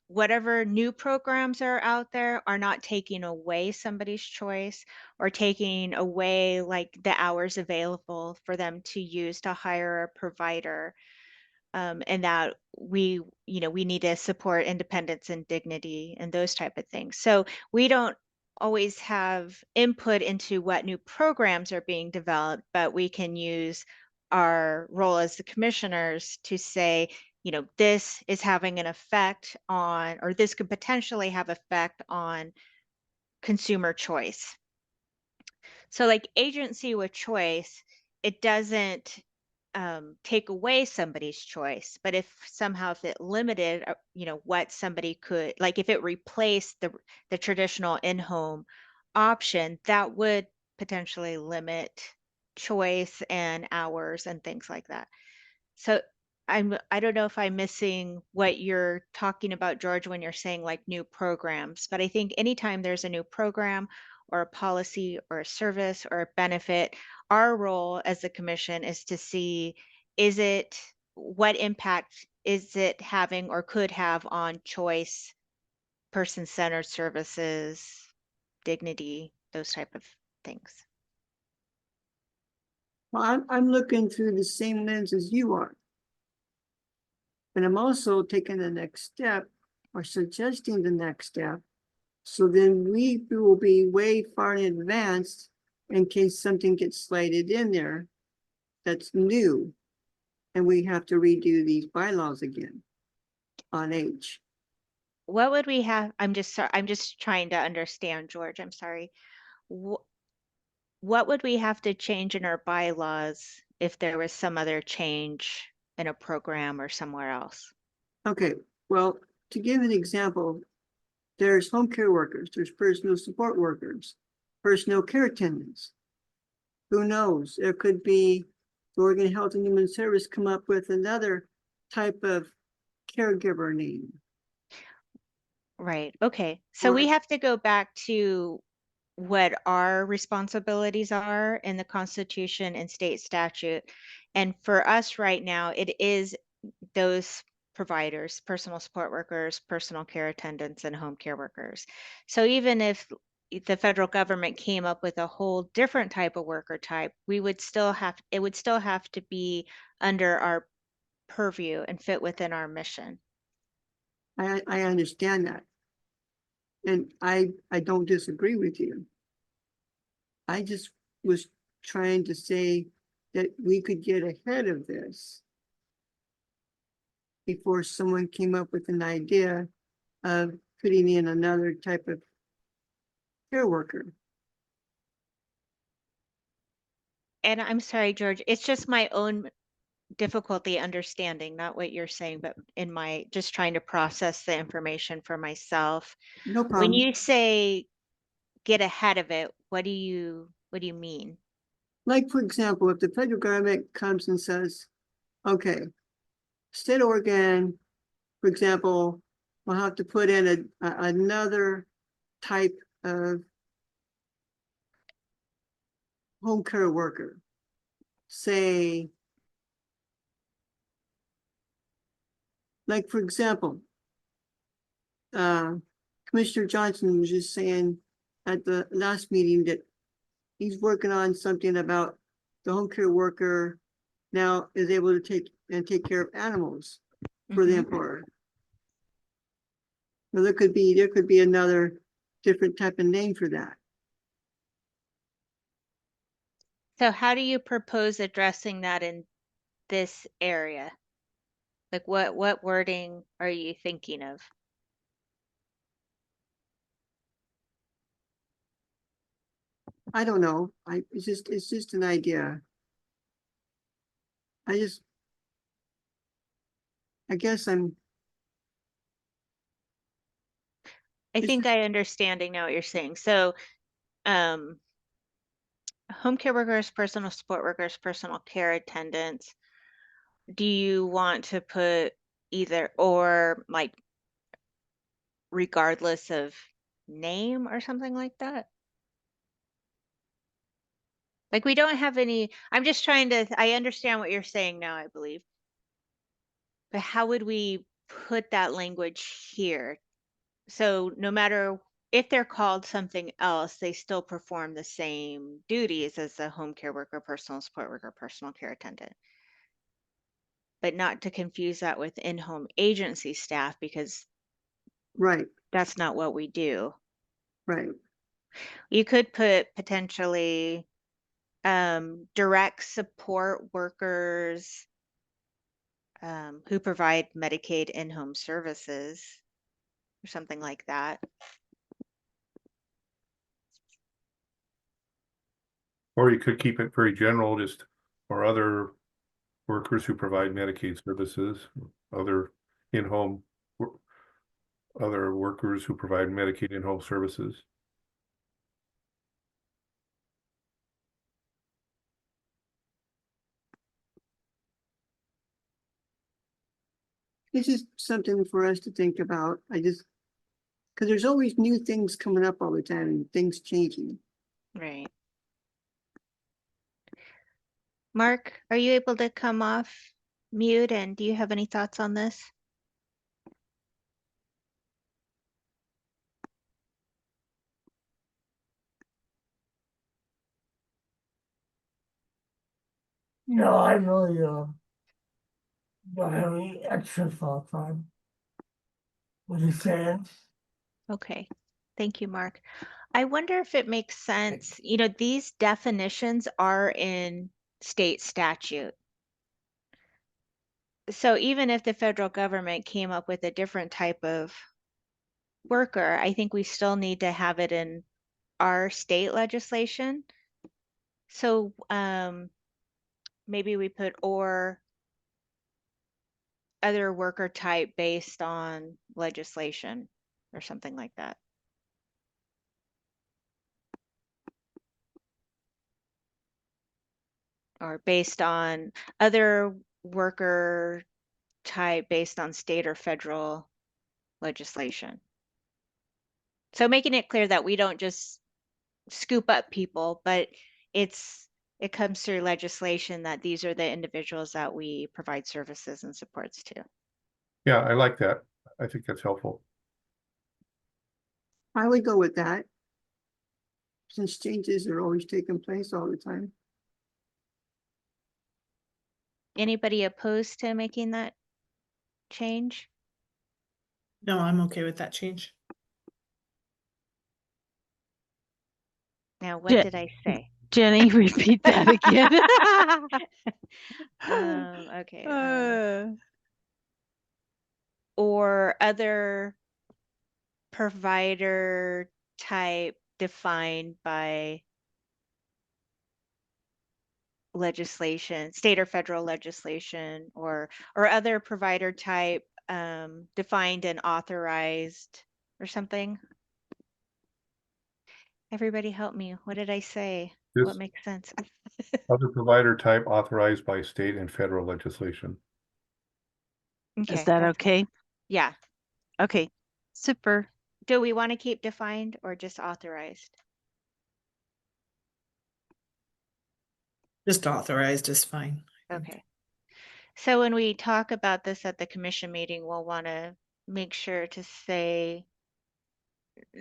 whatever new programs are out there are not taking away somebody's choice or taking away like the hours available for them to use to hire a provider. and that we need to support independence and dignity and those type of things. So we don't always have input into what new programs are being developed, but we can use our role as the commissioners to say, this is having an effect on, or this could potentially have effect on consumer choice. So like agency with choice, it doesn't take away somebody's choice, but if it limited, what somebody could, like if it replaced the traditional in-home option, that would potentially limit choice and hours and things like that. So I don't know if I'm missing what you're talking about, George, when you're saying like new programs, but I think anytime there's a new program or a policy or a service or a benefit, our role as the commission is to see, what impact is it having or could have on choice, person-centered services, dignity, those type of things. Well, I'm looking through the same lens as you are. And I'm also taking the next step or suggesting the next step. So then we will be way far in advance in case something gets slated in there that's new. And we have to redo these bylaws again on H. What would we have? I'm just trying to understand, George. I'm sorry. What would we have to change in our bylaws if there was some other change in a program or somewhere else? Okay, well, to give an example, there's home care workers, there's personal support workers, personal care attendants. Who knows? There could be the Oregon Health and Human Service come up with another type of caregiver name. Right. Okay. So we Or- have to go back to what our responsibilities are in the Constitution and state statute. And for us right now, it is those providers, personal support workers, personal care attendants, and home care workers. So even if the federal government came up with a whole different type of worker type, it would still have to be under our purview and fit within our mission. I understand that. And I don't disagree with you. I just was trying to say that we could get ahead of this before someone came up with an idea of putting in another type of care worker. And I'm sorry, George, it's just my own difficulty understanding, not what you're saying, but in my just trying to process the information for myself. No When problem. you say get ahead of it, what do you mean? Like, for example, if the federal government comes and says, okay, state of Oregon, for example, will have to put in another type of home care worker. Say, like, for example, Commissioner Johnson was just saying at the last meeting that he's working on something about the home care worker now is able to take care of animals for the Mhm. employer. Well, there could be another different type of name for that. So how do you propose addressing that in this area? Like what wording are you thinking of? I don't know. It's just an idea. I guess I It's think I understanding now what you're saying. So home care workers, personal support workers, personal care attendants, do you want to put either or, like, regardless of name or something like that? Like we don't have any, I'm just trying to, I understand what you're saying now, I believe. But how would we put that language here? So no matter if they're called something else, they still perform the same duties as a home care worker, personal support worker, personal care attendant. but not to confuse that with in-home agency staff, because Right, that's not what we do. right. You could put potentially direct support workers who provide Medicaid in-home services or something like that. Or you could keep it very general, just or other workers who provide Medicaid services, other in-home, other workers who provide Medicaid in-home services. It's just something for us to think about. Because there's always new things coming up all the time and things changing. Right. Mark, are you able to come off mute, and do you have any thoughts on this? No, I really don't have any extra thoughts on what he's saying. Okay, thank you, Mark. I wonder if it makes sense, you know, these definitions are in state statute. So even if the federal government came up with a different type of worker, I think we still need to have it in our state legislation. So maybe we put or other worker type based on legislation or something like that. Or based on other worker type based on state or federal legislation. So making it clear that we don't just scoop up people, but it comes through legislation that these are the individuals that we provide services and supports to. Yeah, I like that. I think that's helpful. I would go with that. Since changes are always taking place all the time. Anybody opposed to making that change? No, I'm okay with that change. Now, what did I say? Jenny, repeat that again. Okay. Uh, Or other provider type defined by legislation, state or federal legislation, or other provider type defined and authorized or something. Everybody help me. What did I say? This What makes sense? other provider type authorized by state and federal legislation. Okay, Is that that's good. okay? Yeah. Okay, super. Do we want to keep defined or just authorized? Just authorized is fine. I think. Okay. So when we talk about this at the commission meeting, we'll want to make sure to say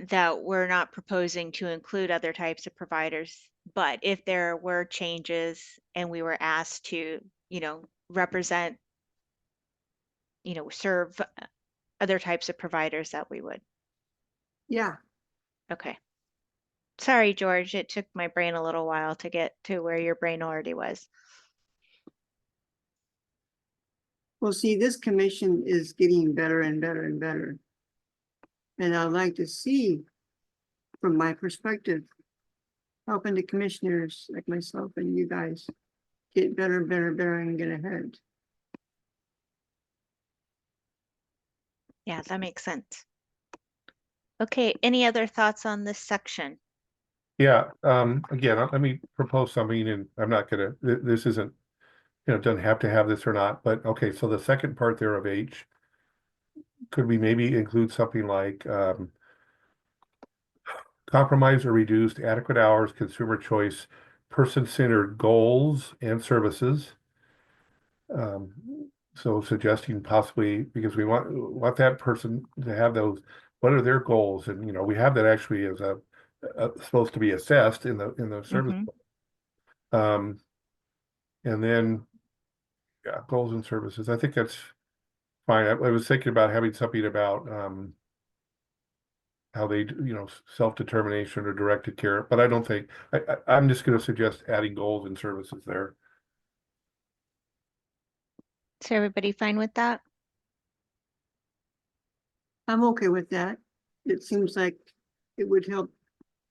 that we're not proposing to include other types of providers, but if there were changes and we were asked to, you know, represent, you know, serve other types of providers, that we would. Yeah, Okay. Sorry, George, it took my brain a little while to get to where your brain already was. well, see, this commission is getting better and better and better. And I'd like to see, from my perspective, helping the commissioners like myself and you guys get better, better, better and get ahead. Yeah, that makes sense. Okay, any other thoughts on this section? Yeah, again, let me propose something, and I'm not gonna, this isn't, you know, doesn't have to have this or not, but okay, so the second part there of H, could we maybe include something like, compromise or reduced adequate hours, consumer choice, person-centered goals and services. Um, so suggesting possibly, because we want that person to have those, what are their goals? And, you know, we have that actually as a supposed to be assessed in the service. Mhm. And then Yeah, goals and services. I think that's fine. I was thinking about having something about, how they, self-determination or directed care, but I don't think, I'm just gonna suggest adding goals and services there. Is everybody fine with that? I'm okay with that. It seems like it would help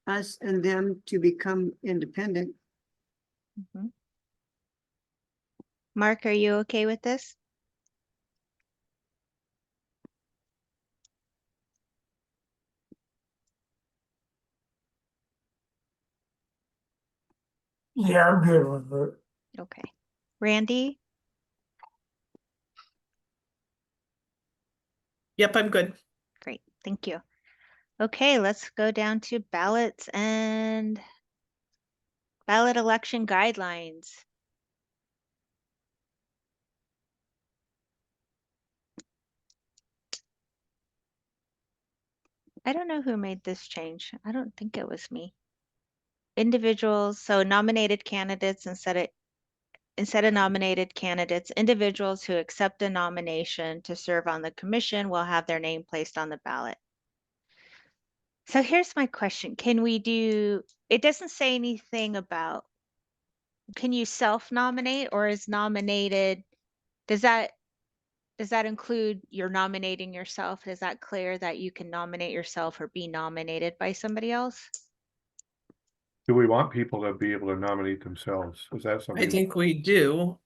us and them to become independent. Mhm. Mark, are you okay with this? Yeah, I'm good with it. Okay. Randy? Yep, I'm good. Great, thank you. Okay, let's go down to ballots and ballot election guidelines. I don't know who made this change. I don't think it was me. Individuals, so nominated candidates instead of nominated candidates, individuals who accept a nomination to serve on the commission will have their name placed on the ballot. So here's my question. Can we do, it doesn't say anything about, can you self-nominate or is nominated, does that include you're nominating yourself? Is that clear that you can nominate yourself or be nominated by somebody else? Do we want people to be able to nominate themselves? Is that I something? think we do.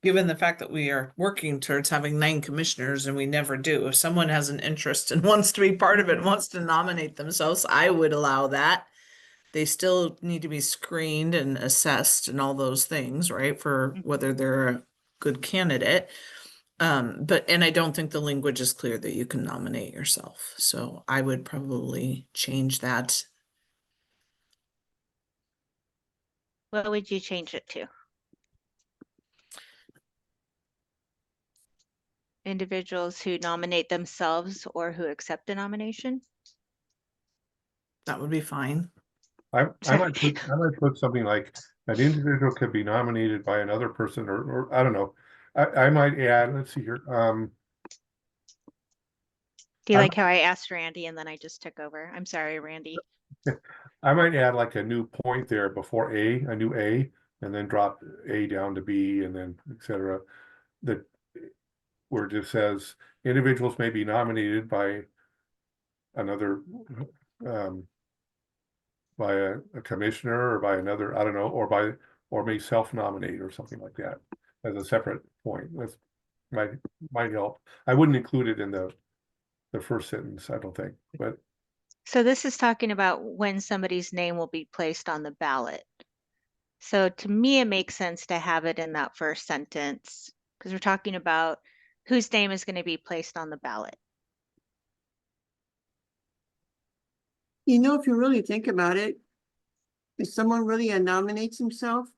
Given the fact that we are working towards having 9 commissioners and we never do, if someone has an interest and wants to be part of it, and wants to nominate themselves, I would allow that. They still need to be screened and assessed and all those things, right? For whether they're a good candidate. And I don't think the language is clear that you can nominate yourself. So I would probably change that. What would you change it to? Individuals who nominate themselves or who accept a nomination? That would be fine. I Sorry. might put something like an individual could be nominated by another person or I don't know. I might add, let's see here, Do you I'm- like how I asked Randy and then I just took over? I'm sorry, Randy. I might add like a new point there before a new A, and then drop A down to B and then et cetera. That where it just says individuals may be nominated by another, by a commissioner or by another, I don't know, or may self-nominate or something like that as a separate point. That's might help. I wouldn't include it in the first sentence, I don't think, but So this is talking about when somebody's name will be placed on the ballot. So to me, it makes sense to have it in that first sentence because we're talking about whose name is going to be placed on the ballot. You know, if you really think about it, if someone really nominates himself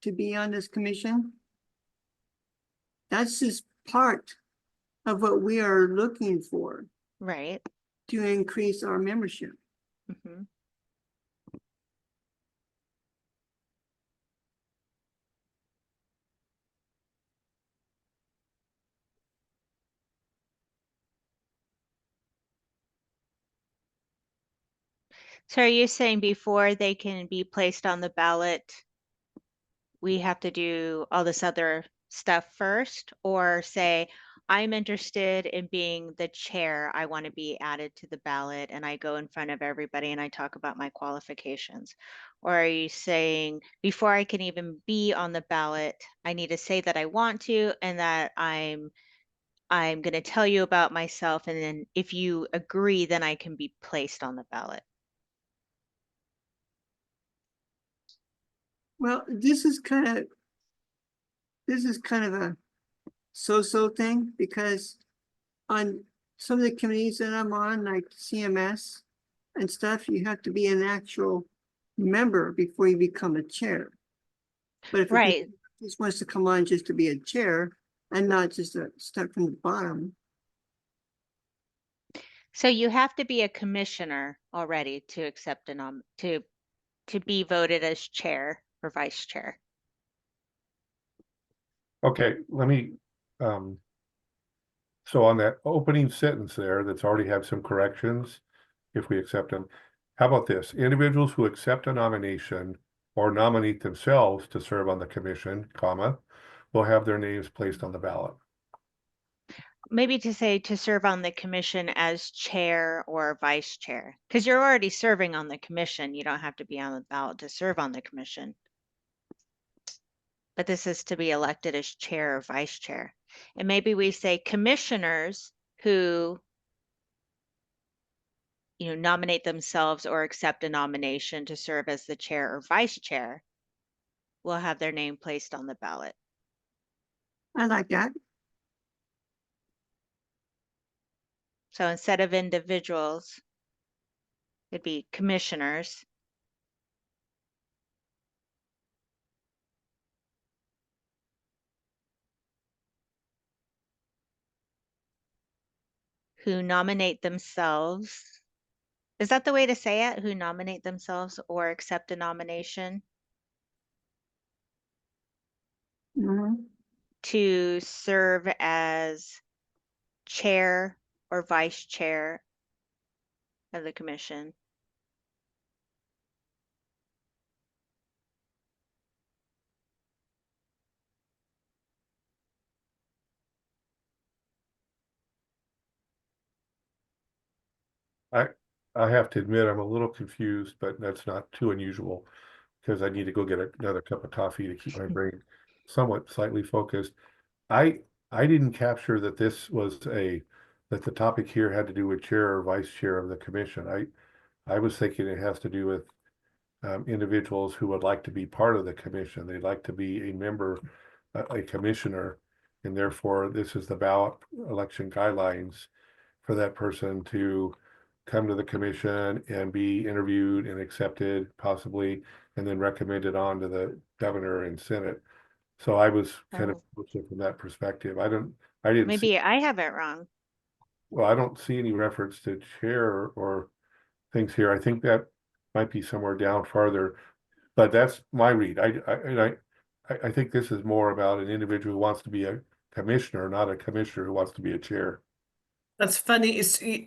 to be on this commission, that's just part of what we are looking for Right. to increase our membership. Mhm. So are you saying before they can be placed on the ballot, we have to do all this other stuff first? Or say, I'm interested in being the chair, I want to be added to the ballot, and I go in front of everybody and I talk about my qualifications? Or are you saying before I can even be on the ballot, I need to say that I want to and that I'm going to tell you about myself, and then if you agree, then I can be placed on the ballot? Well, this is kind of a so-so thing because on some of the committees that I'm on, like CMS and stuff, you have to be an actual member before you become a chair. But if a Right. committee just wants to come on just to be a chair and not just start from the bottom, So you have to be a commissioner already to accept a to be voted as chair or vice chair. Okay, let me, so on that opening sentence there, that's already have some corrections, if we accept them. How about this? Individuals who accept a nomination or nominate themselves to serve on the commission, comma, will have their names placed on the ballot. Maybe to say to serve on the commission as chair or vice chair, because you're already serving on the commission. You don't have to be on the ballot to serve on the commission. But this is to be elected as chair or vice chair. And maybe we say commissioners who, nominate themselves or accept a nomination to serve as the chair or vice chair will have their name placed on the ballot. I like that. So instead of individuals, it'd be commissioners who nominate themselves. Is that the way to say it? Who nominate themselves or accept a nomination Mhm. to serve as chair or vice chair of the commission. I have to admit, I'm a little confused, but that's not too unusual because I need to go get another cup of coffee to keep my brain somewhat slightly focused. I I didn't capture that that the topic here had to do with chair or vice chair of the commission. I was thinking it has to do with individuals who would like to be part of the commission. They'd like to be a member, a commissioner, and therefore this is the ballot election guidelines for that person to come to the commission and be interviewed and accepted possibly, and then recommended on to the governor and senate. So I was kind of Oh. looking from that perspective. I didn't see, Maybe I have it wrong. well, I don't see any reference to chair or things here. I think that might be somewhere down farther, but that's my read. I think this is more about an individual who wants to be a commissioner, not a commissioner who wants to be a chair. That's funny,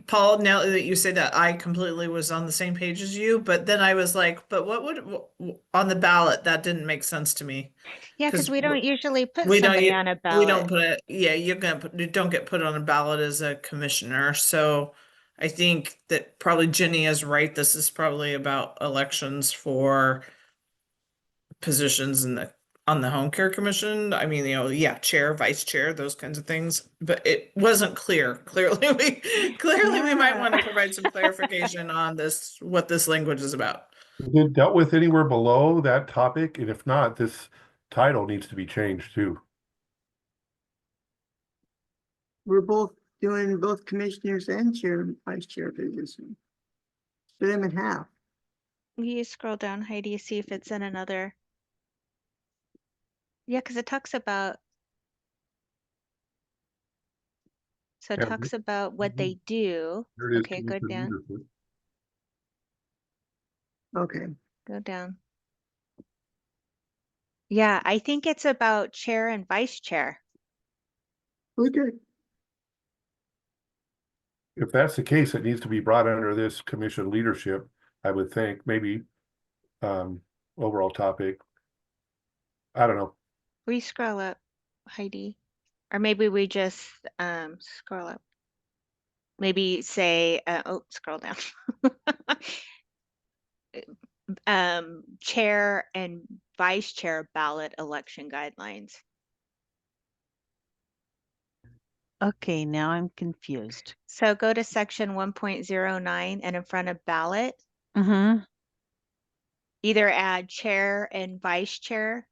Paul, now that you say that, I completely was on the same page as you, but then I was like, but what would, on the ballot, that didn't make sense to me. Yeah, because we don't usually put We don't, somebody on a we don't ballot. put it, yeah, you don't get put on a ballot as a commissioner, so I think that probably Jenny is right, this is probably about elections for positions on the home care commission. I mean, yeah, chair, vice chair, those kinds of things, but it wasn't clear. Clearly we might want to Yeah. provide some clarification on this, what this language is about. Is it dealt with anywhere below that topic? And if not, this title needs to be changed too. We're both doing both commissioners and chair, and vice chair position. Split them in half. You scroll down, Heidi, see if it's in another. Yeah, because it talks about, so it Yeah, talks about what mhm. they do. There it is. Okay, go commission down, leadership. Okay. go down. Yeah, I think it's about chair and vice chair. Okay. If that's the case, it needs to be brought under this commission leadership, I would think, maybe overall topic. I don't know. We scroll up, Heidi. Or maybe we just scroll up. Maybe say, oh, scroll down. Chair and vice chair ballot election guidelines. Okay, now I'm confused. So go to section 1.09 and in front of ballot, Mm-hmm. either add chair and vice chair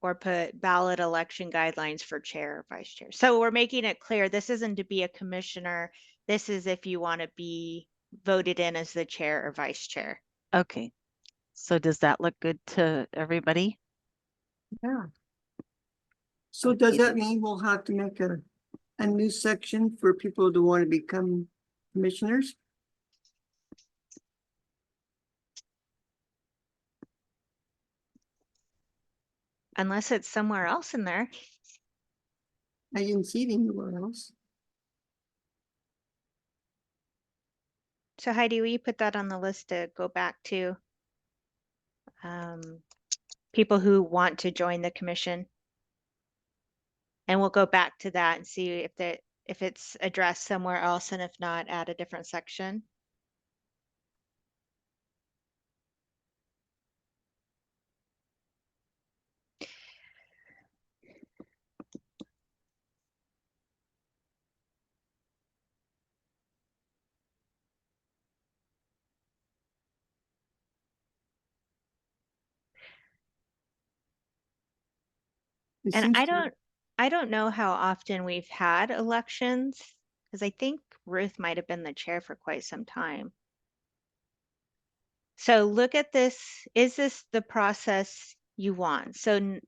or put ballot election guidelines for chair or vice chair. So we're making it clear this isn't to be a commissioner. This is if you want to be voted in as the chair or vice chair. Okay. So does that look good to everybody? Yeah. So does Okay. that mean we'll have to make a new section for people to want to become commissioners? Unless it's somewhere else in there. I didn't see it anywhere else. So Heidi, will you put that on the list to go back to um, people who want to join the commission? And we'll go back to that and see if it's addressed somewhere else, and if not, add a different section. It And seems I to- don't know how often we've had elections, because I think Ruth might have been the chair for quite some time. So look at this. Is this the process you want? So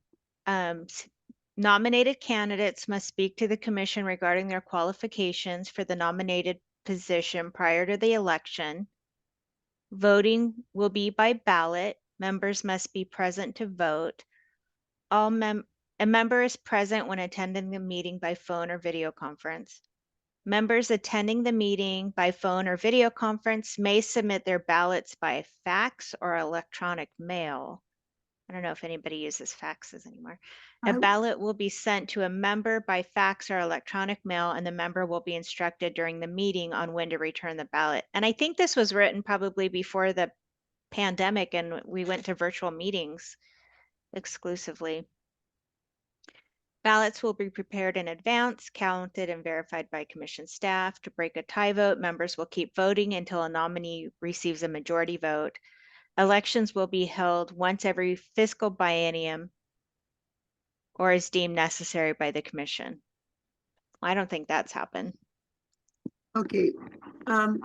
nominated candidates must speak to the commission regarding their qualifications for the nominated position prior to the election. Voting will be by ballot. Members must be present to vote. A member is present when attending the meeting by phone or video conference. Members attending the meeting by phone or video conference may submit their ballots by fax or electronic mail. I don't know if anybody uses faxes anymore. A I- ballot will be sent to a member by fax or electronic mail, and the member will be instructed during the meeting on when to return the ballot. And I think this was written probably before the pandemic and we went to virtual meetings exclusively. Ballots will be prepared in advance, counted and verified by commission staff. To break a tie vote, members will keep voting until a nominee receives a majority vote. Elections will be held once every fiscal biennium or is deemed necessary by the commission. I don't think that's happened. Okay, on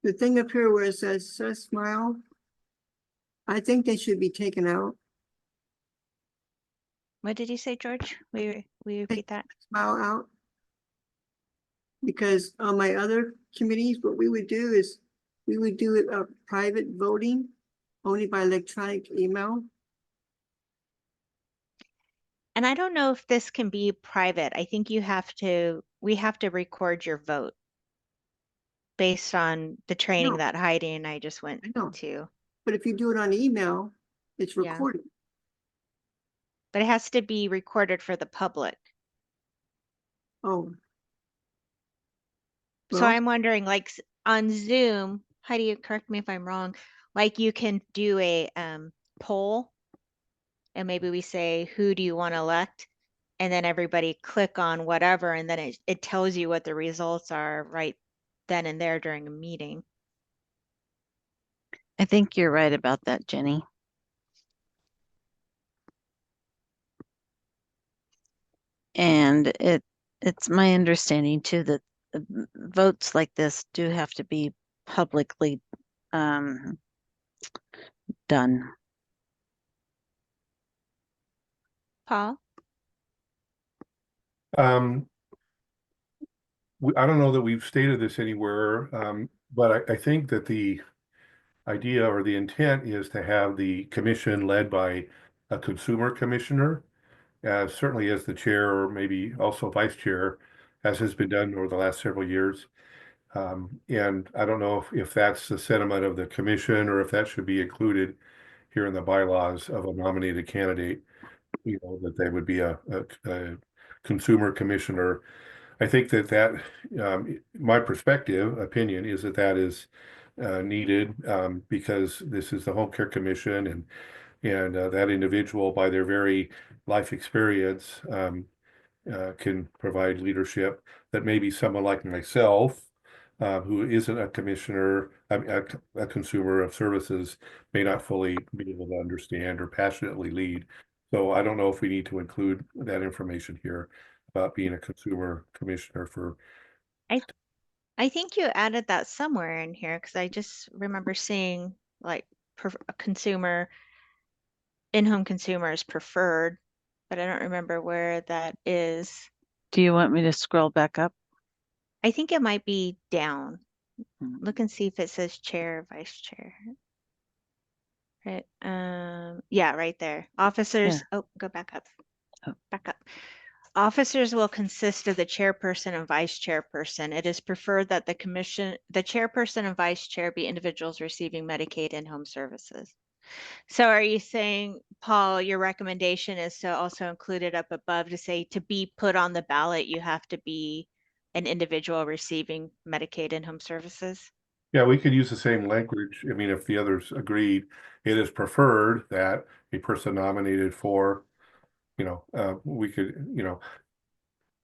the thing up here where it says smile, I think they should be taken out. What did you say, George? We repeat that? Smile out. Because on my other committees, what we would do is we would do it private voting only by electronic email. And I don't know if this can be private. I think we have to record your vote based on the training No. that Heidi and I just went I know. to. But if you do it on email, it's Yeah. recorded. But it has to be recorded for the public. Oh. So Well, I'm wondering, like on Zoom, Heidi, correct me if I'm wrong, like you can do a poll and maybe we say, who do you want to elect? And then everybody click on whatever, and then it tells you what the results are right then and there during a meeting. I think you're right about that, Jenny. And it's my understanding too that votes like this do have to be publicly done. Paul? I don't know that we've stated this anywhere, but I think that the idea or the intent is to have the commission led by a consumer commissioner, certainly as the chair or maybe also vice chair, as has been done over the last several years. And I don't know if that's the sentiment of the commission or if that should be included here in the bylaws of a nominated candidate, that they would be a consumer commissioner. I think that my opinion is that is needed because this is the Home Care Commission, and that individual, by their very life experience, can provide leadership that maybe someone like myself, who isn't a commissioner, a consumer of services, may not fully be able to understand or passionately lead. So I don't know if we need to include that information here about being a consumer commissioner for. I think you added that somewhere in here because I just remember seeing like a consumer, in-home consumer is preferred, but I don't remember where that is. Do you want me to scroll back up? I think it might be down. Hmm. Look and see if it says chair or vice chair. Right. Yeah, right there. Officers, oh, go back up. Oh. Back up. Officers will consist of the chairperson and vice chairperson. It is preferred that the chairperson and vice chair be individuals receiving Medicaid and home services. So are you saying, Paul, your recommendation is to also include it up above to say to be put on the ballot, you have to be an individual receiving Medicaid and home services? Yeah, we could use the same language. I mean, if the others agreed, it is preferred that a person nominated for, we could,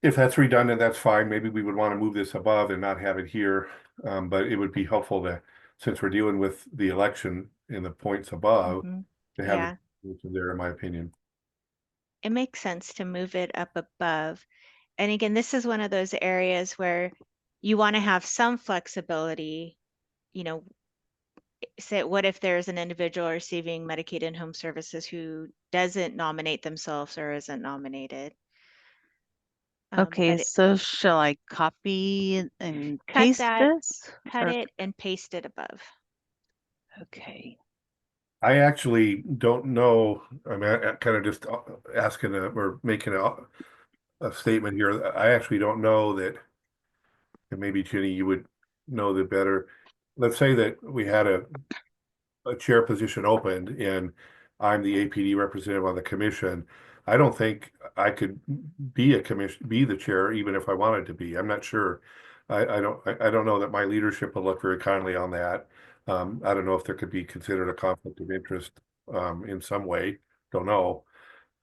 if that's redundant, that's fine. Maybe we would want to move this above and not have it here. But it would be helpful to, since we're dealing with the election in the points above, Mhm. to have Yeah, it there, in my opinion. it makes sense to move it up above. And again, this is one of those areas where you want to have some flexibility, you know, say, what if there's an individual receiving Medicaid and home services who doesn't nominate themselves or isn't nominated? Okay, But so shall I copy and cut paste that, this? cut Or- it and paste it above. Okay. I actually don't know. I mean, I kind of just asking or making a statement here. I actually don't know that, and maybe Jenny, you would know the better. Let's say that we had a chair position opened and I'm the APD representative on the commission. I don't think I could be the chair, even if I wanted to be. I'm not sure. I don't know that my leadership would look very kindly on that. I don't know if there could be considered a conflict of interest in some way. Don't know.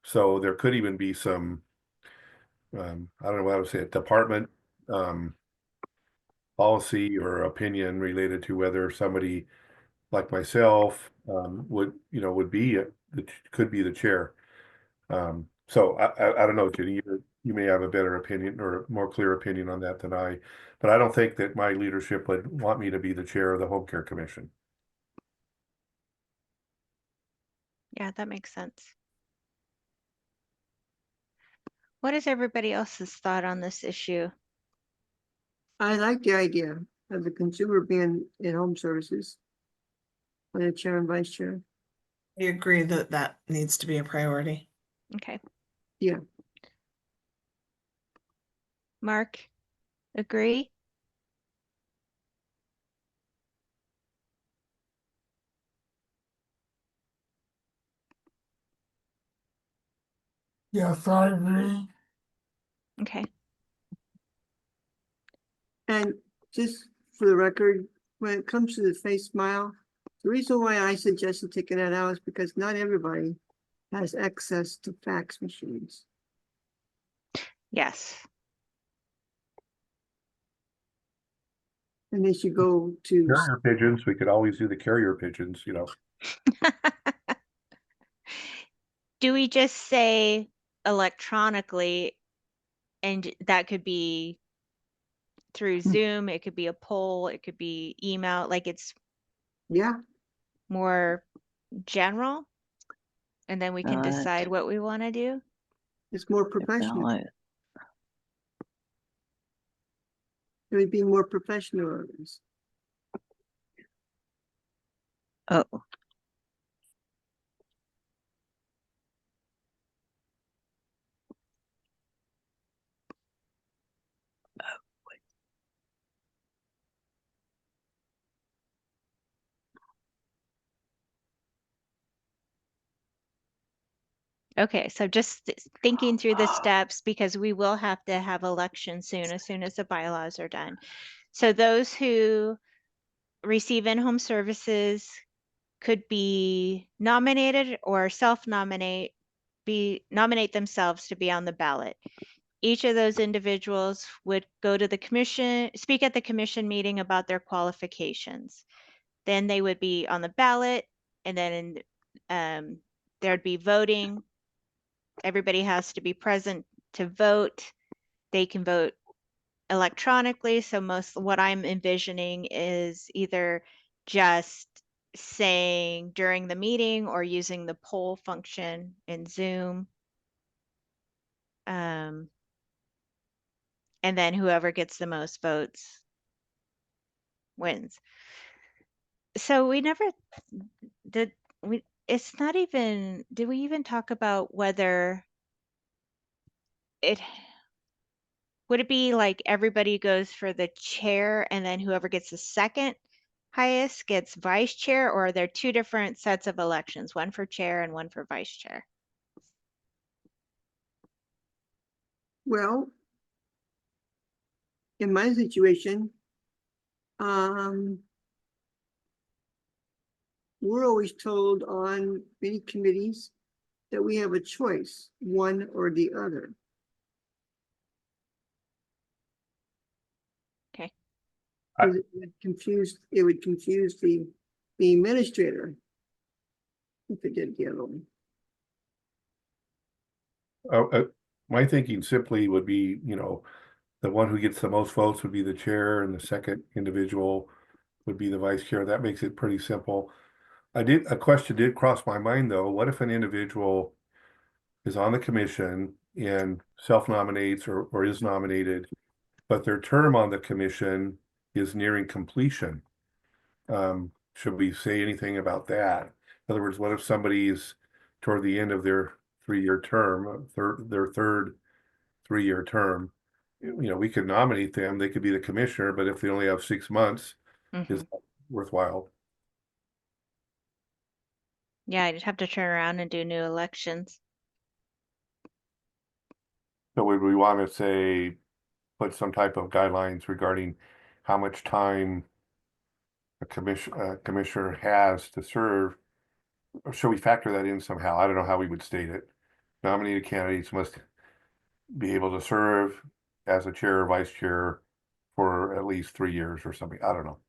So there could even be some, I don't know what I would say, a department policy or opinion related to whether somebody like myself would be could be the chair. So I don't know, Jenny, you may have a better opinion or a more clear opinion on that than I, but I don't think that my leadership would want me to be the chair of the Home Care Commission. Yeah, that makes sense. What is everybody else's thought on this issue? I like the idea of the consumer being in home services. On the chair and vice chair. I agree that that needs to be a priority. Okay. Yeah. Mark, agree? Yes, I agree. Okay. And just for the record, when it comes to the face smile, the reason why I suggested taking that out is because not everybody has access to fax machines. Yes. And they should go to, Carrier pigeons, we could always do the carrier pigeons, Do we just say electronically, and that could be through Zoom, it could be a poll, it could be email, like it's yeah, more general? And then we can Ballot. decide what we want to do? it's more professional. Ballot. It would be more professional. Oh, Okay, so just thinking through the steps, because we will have to have elections soon, as the bylaws are done. So those who receive in-home services could be nominated or self-nominate, nominate themselves to be on the ballot. Each of those individuals would go to the commission, speak at the commission meeting about their qualifications. Then they would be on the ballot, and then there'd be voting. Everybody has to be present to vote. They can vote electronically. So most what I'm envisioning is either just saying during the meeting or using the poll function in Zoom. And then whoever gets the most votes wins. So we never did, it's not even, did we even talk about whether it, would it be like everybody goes for the chair and then whoever gets the second highest gets vice chair, or are there two different sets of elections, one for chair and one for vice chair? Well, in my situation, we're always told on many committees that we have a choice, one or the other. Okay. 'Cause it would confuse the administrator if it did the other one. My thinking simply would be, the one who gets the most votes would be the chair and the second individual would be the vice chair. That makes it pretty simple. A question did cross my mind though. What if an individual is on the commission and self-nominates or is nominated, but their term on the commission is nearing completion? Should we say anything about that? In other words, what if somebody's toward the end of their 3-year term, their third 3-year term? We could nominate them, they could be the commissioner, but if they only have 6 months, is Mhm. that worthwhile? Yeah, I'd have to turn around and do new elections. So would we want to say, put some type of guidelines regarding how much time a commissioner has to serve? Or should we factor that in somehow? I don't know how we would state it. Nominated candidates must be able to serve as a chair or vice chair for at least 3 years or something. I don't know.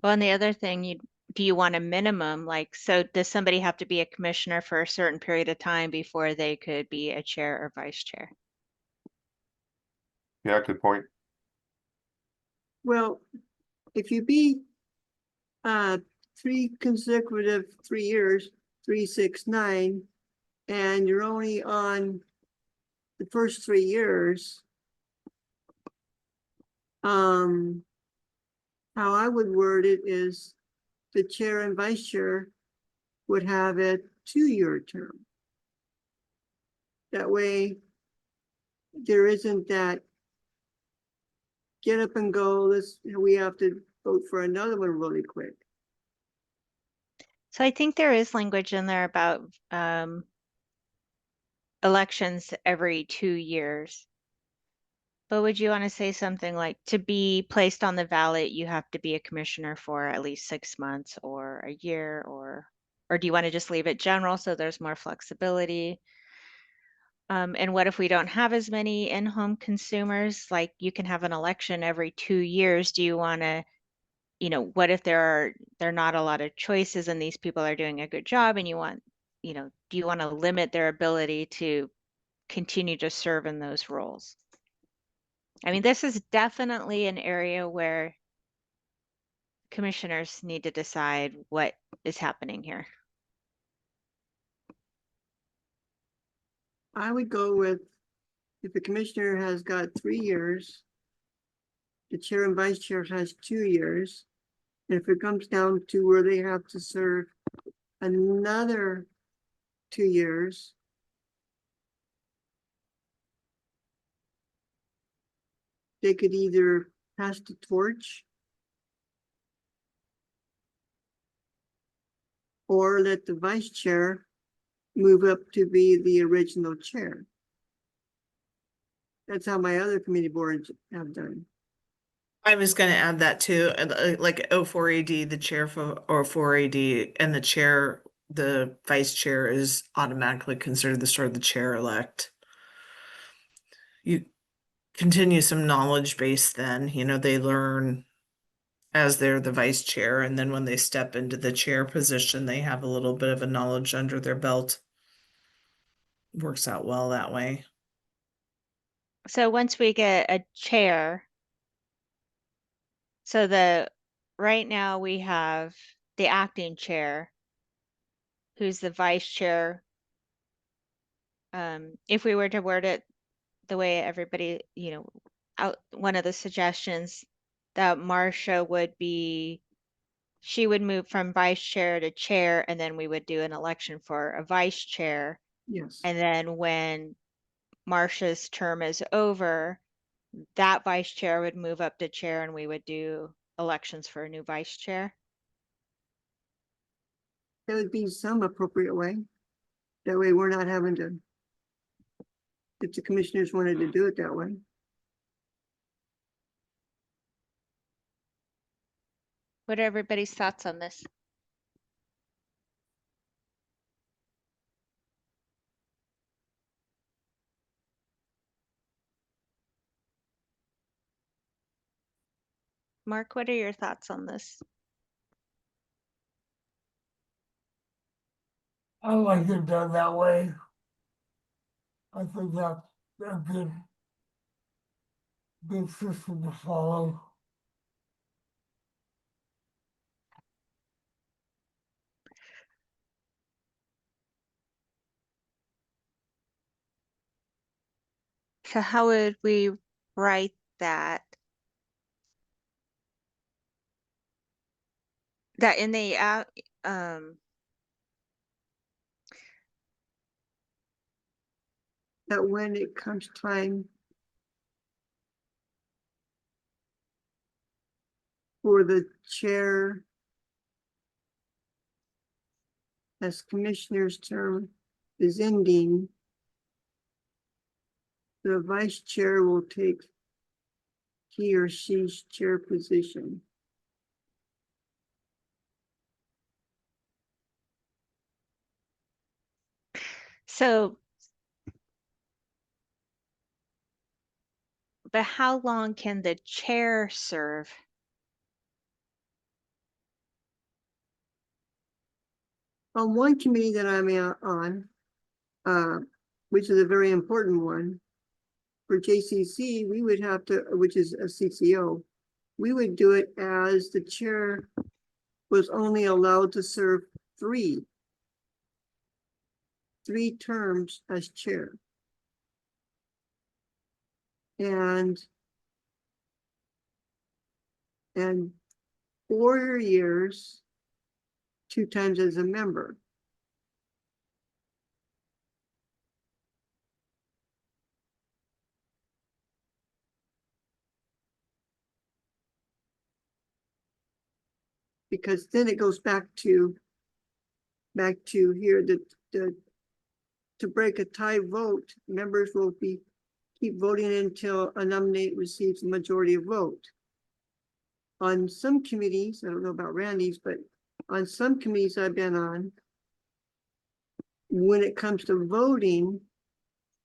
Well, and the other thing, do you want a minimum? Like, so does somebody have to be a commissioner for a certain period of time before they could be a chair or vice chair? Yeah, good point. Well, if you be 3 years, 3, 6, 9, and you're only on the first 3 years, how I would word it is the chair and vice chair would have a 2-year term. That way, there isn't that get up and go, we have to vote for another one really quick. So I think there is language in there about elections every 2 years. But would you want to say something like, to be placed on the ballot, you have to be a commissioner for at least 6 months or a year, or do you want to just leave it general so there's more flexibility? And what if we don't have as many in-home consumers? Like, you can have an election every 2 years. Do you want to, what if there are not a lot of choices and these people are doing a good job, and you want, do you want to limit their ability to continue to serve in those roles? I mean, this is definitely an area where commissioners need to decide what is happening here. I would go with, if the commissioner has got 3 years, the chair and vice chair has 2 years. And if it comes down to where they have to serve another 2 years, they could either pass the torch or let the vice chair move up to be the original chair. That's how my other committee boards have done. I was gonna add that too, like O4AD, the chair for O4AD, and the chair, the vice chair is automatically considered the sort of the chair-elect. You continue some knowledge base then, they learn as they're the vice chair, and then when they step into the chair position, they have a little bit of a knowledge under their belt. Works out well that way. So once we get a chair, so right now we have the acting chair, who's the vice chair. If we were to word it the way everybody, one of the suggestions, that Marcia would be she would move from vice chair to chair, and then we would do an election for a vice chair. Yes. And then when Marcia's term is over, that vice chair would move up to chair and we would do elections for a new vice chair. There would be some appropriate way. That way we're not having to, if the commissioners wanted to do it that way. What are everybody's thoughts on this? Mark, what are your thoughts on this? I like it done that way. I think that's a good system to follow. So how would we write that? That in the That when it comes time for the chair as commissioner's term is ending, the vice chair will take he or she's chair position. so but how long can the chair serve? On one committee that I'm on, which is a very important one, for JCC, we would have to, which is a CCO, we would do it as the chair was only allowed to serve three terms as chair. And 4 years, 2 times as a member. Because then it goes back to here, to break a tie vote, members will keep voting until a nominee receives a majority of vote. On some committees, I don't know about Randy's, but on some committees I've been on, when it comes to voting,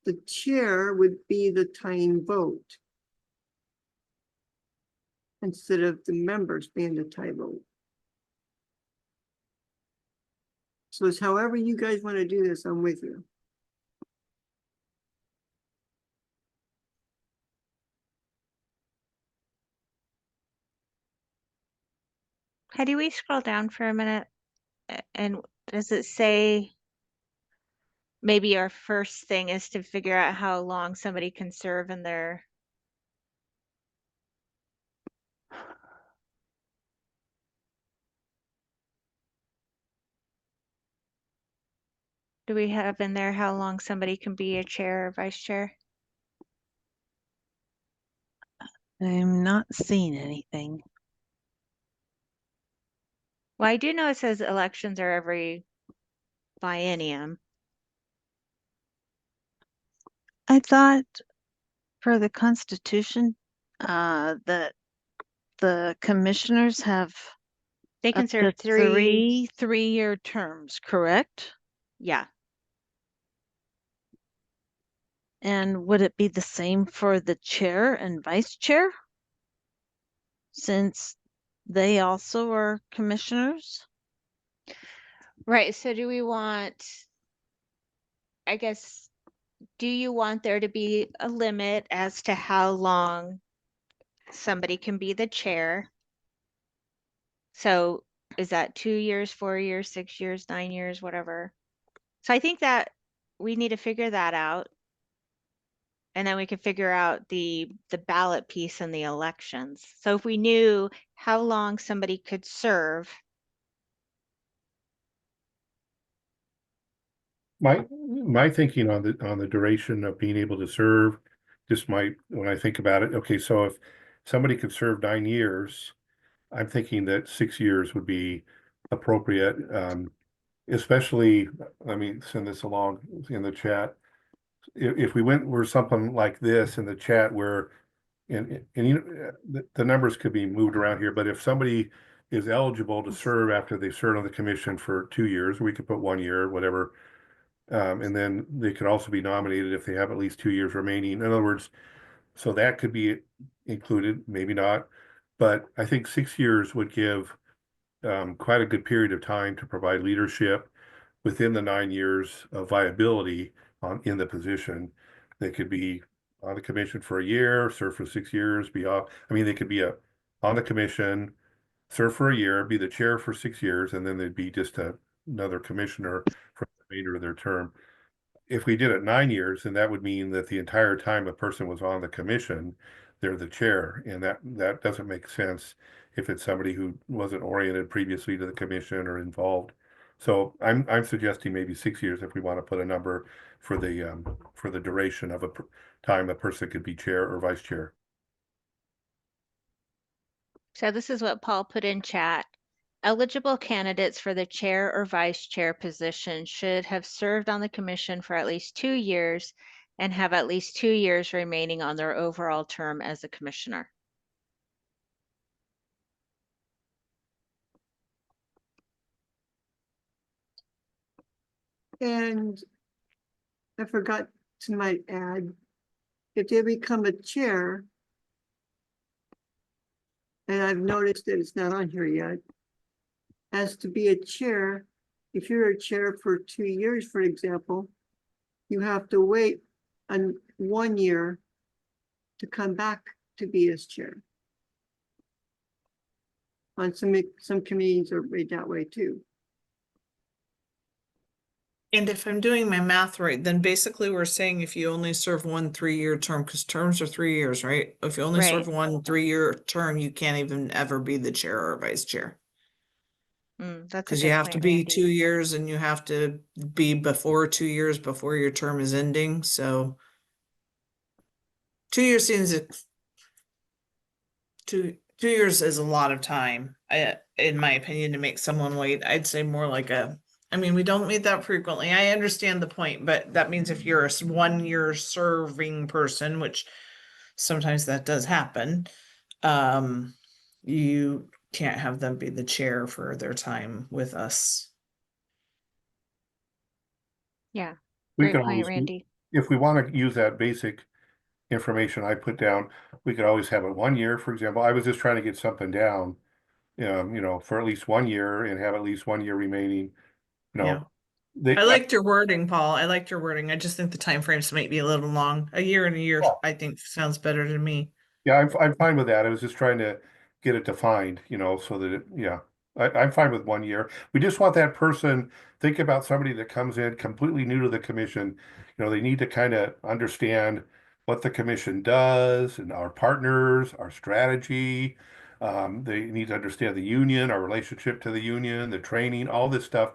the chair would be the tying vote instead of the members being the tie vote. So it's however you guys want to do this, I'm with you. How do we scroll down for a minute? And does it say maybe our first thing is to figure out how long somebody can serve in their do we have in there how long somebody can be a chair or vice chair? I'm not seeing anything. Well, I do know it says elections are every biennium. I thought for the Constitution, that the commissioners have They can up serve to three-year terms, correct? Yeah. And would it be the same for the chair and vice chair? Since they also are commissioners? Right. So do we want, I guess, do you want there to be a limit as to how long somebody can be the chair? So is that 2 years, 4 years, 6 years, 9 years, whatever? So I think that we need to figure that out. And then we can figure out the ballot piece and the elections. So if we knew how long somebody could serve My thinking on the duration of being able to serve, just when I think about it, okay, so if somebody could serve 9 years, I'm thinking that 6 years would be appropriate, especially, let me send this along in the chat. If we went where something like this in the chat where, and you know, the numbers could be moved around here, but if somebody is eligible to serve after they've served on the commission for 2 years, we could put 1 year, whatever. And then they could also be nominated if they have at least 2 years remaining. In other words, so that could be included, maybe not. But I think 6 years would give quite a good period of time to provide leadership within the 9 years of viability in the position. They could be on the commission for a year, serve for 6 years, be off. I mean, they could be on the commission, serve for a year, be the chair for 6 years, and then they'd be just another commissioner for the remainder of their term. If we did it 9 years, then that would mean that the entire time a person was on the commission, they're the chair, and that doesn't make sense if it's somebody who wasn't oriented previously to the commission or involved. So I'm suggesting maybe 6 years if we want to put a number for the duration of time a person could be chair or vice chair. So this is what Paul put in chat. Eligible candidates for the chair or vice chair position should have served on the commission for at least 2 years and have at least 2 years remaining on their overall term as a commissioner. And I forgot to might add, if they become a chair, and I've noticed that it's not on here yet, as to be a chair, if you're a chair for 2 years, for example, you have to wait 1 year to come back to be as chair. On some committees are made that way too. And if I'm doing my math right, then basically we're saying if you only serve 1 3-year term, because terms are 3 years, right? If you only serve Right. 1 3-year term, you can't even ever be the chair or vice chair. That's a Because you good have to point, be Randy. 2 years and you have to be before 2 years before your term is ending. So 2 years seems 2 years is a lot of time, in my opinion, to make someone wait. I'd say more like I mean, we don't meet that frequently. I understand the point, but that means if you're a 1 year serving person, which sometimes that does happen, you can't have them be the chair for their time with us. Yeah, We great could point, always, Randy. if we want to use that basic information I put down, we could always have it 1 year, for example. I was just trying to get something down, for at least 1 year and have at least 1 year remaining. Yeah. They, I liked your wording, Paul. I liked your wording. I just think the timeframes might be a little long. A year and a year, Yeah. I think sounds better to me. yeah, I'm fine with that. I was just trying to get it defined, so that I'm fine with 1 year. We just want that person, think about somebody that comes in completely new to the commission. They need to kind of understand what the commission does and our partners, our strategy. They need to understand the union, our relationship to the union, the training, all this stuff.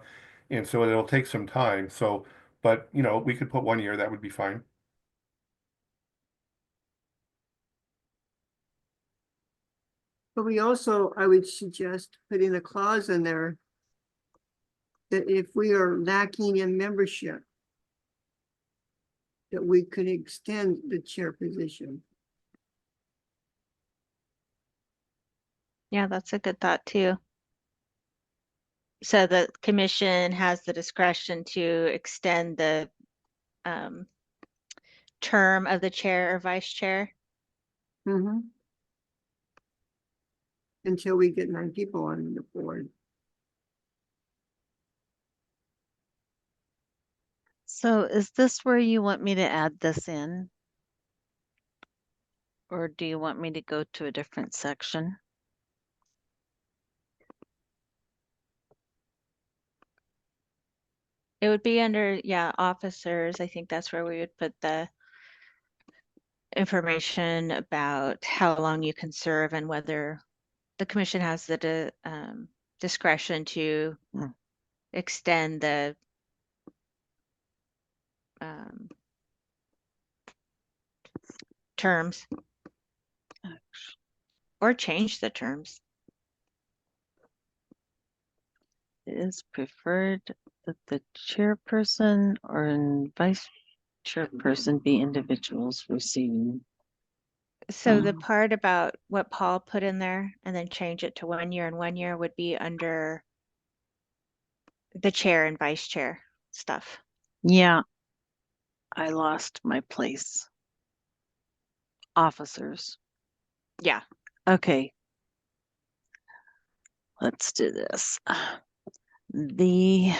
And so it'll take some time. So, but we could put 1 year, that would be fine. But we also, I would suggest putting a clause in there that if we are lacking in membership, that we could extend the chair position. Yeah, that's a good thought too. So the commission has the discretion to extend the term of the chair or vice chair. Until we get 9 people on the board. So is this where you want me to add this in? Or do you want me to go to a different section? It would be under, yeah, officers. I think that's where we would put the information about how long you can serve and whether the commission has the discretion to extend the terms or change the terms. It is preferred that the chairperson or vice chairperson be individuals receiving. So the Um, part about what Paul put in there and then change it to 1 year and 1 year would be under the chair and vice chair stuff. Yeah, I lost my place. Officers. Yeah. Okay. Let's do this. The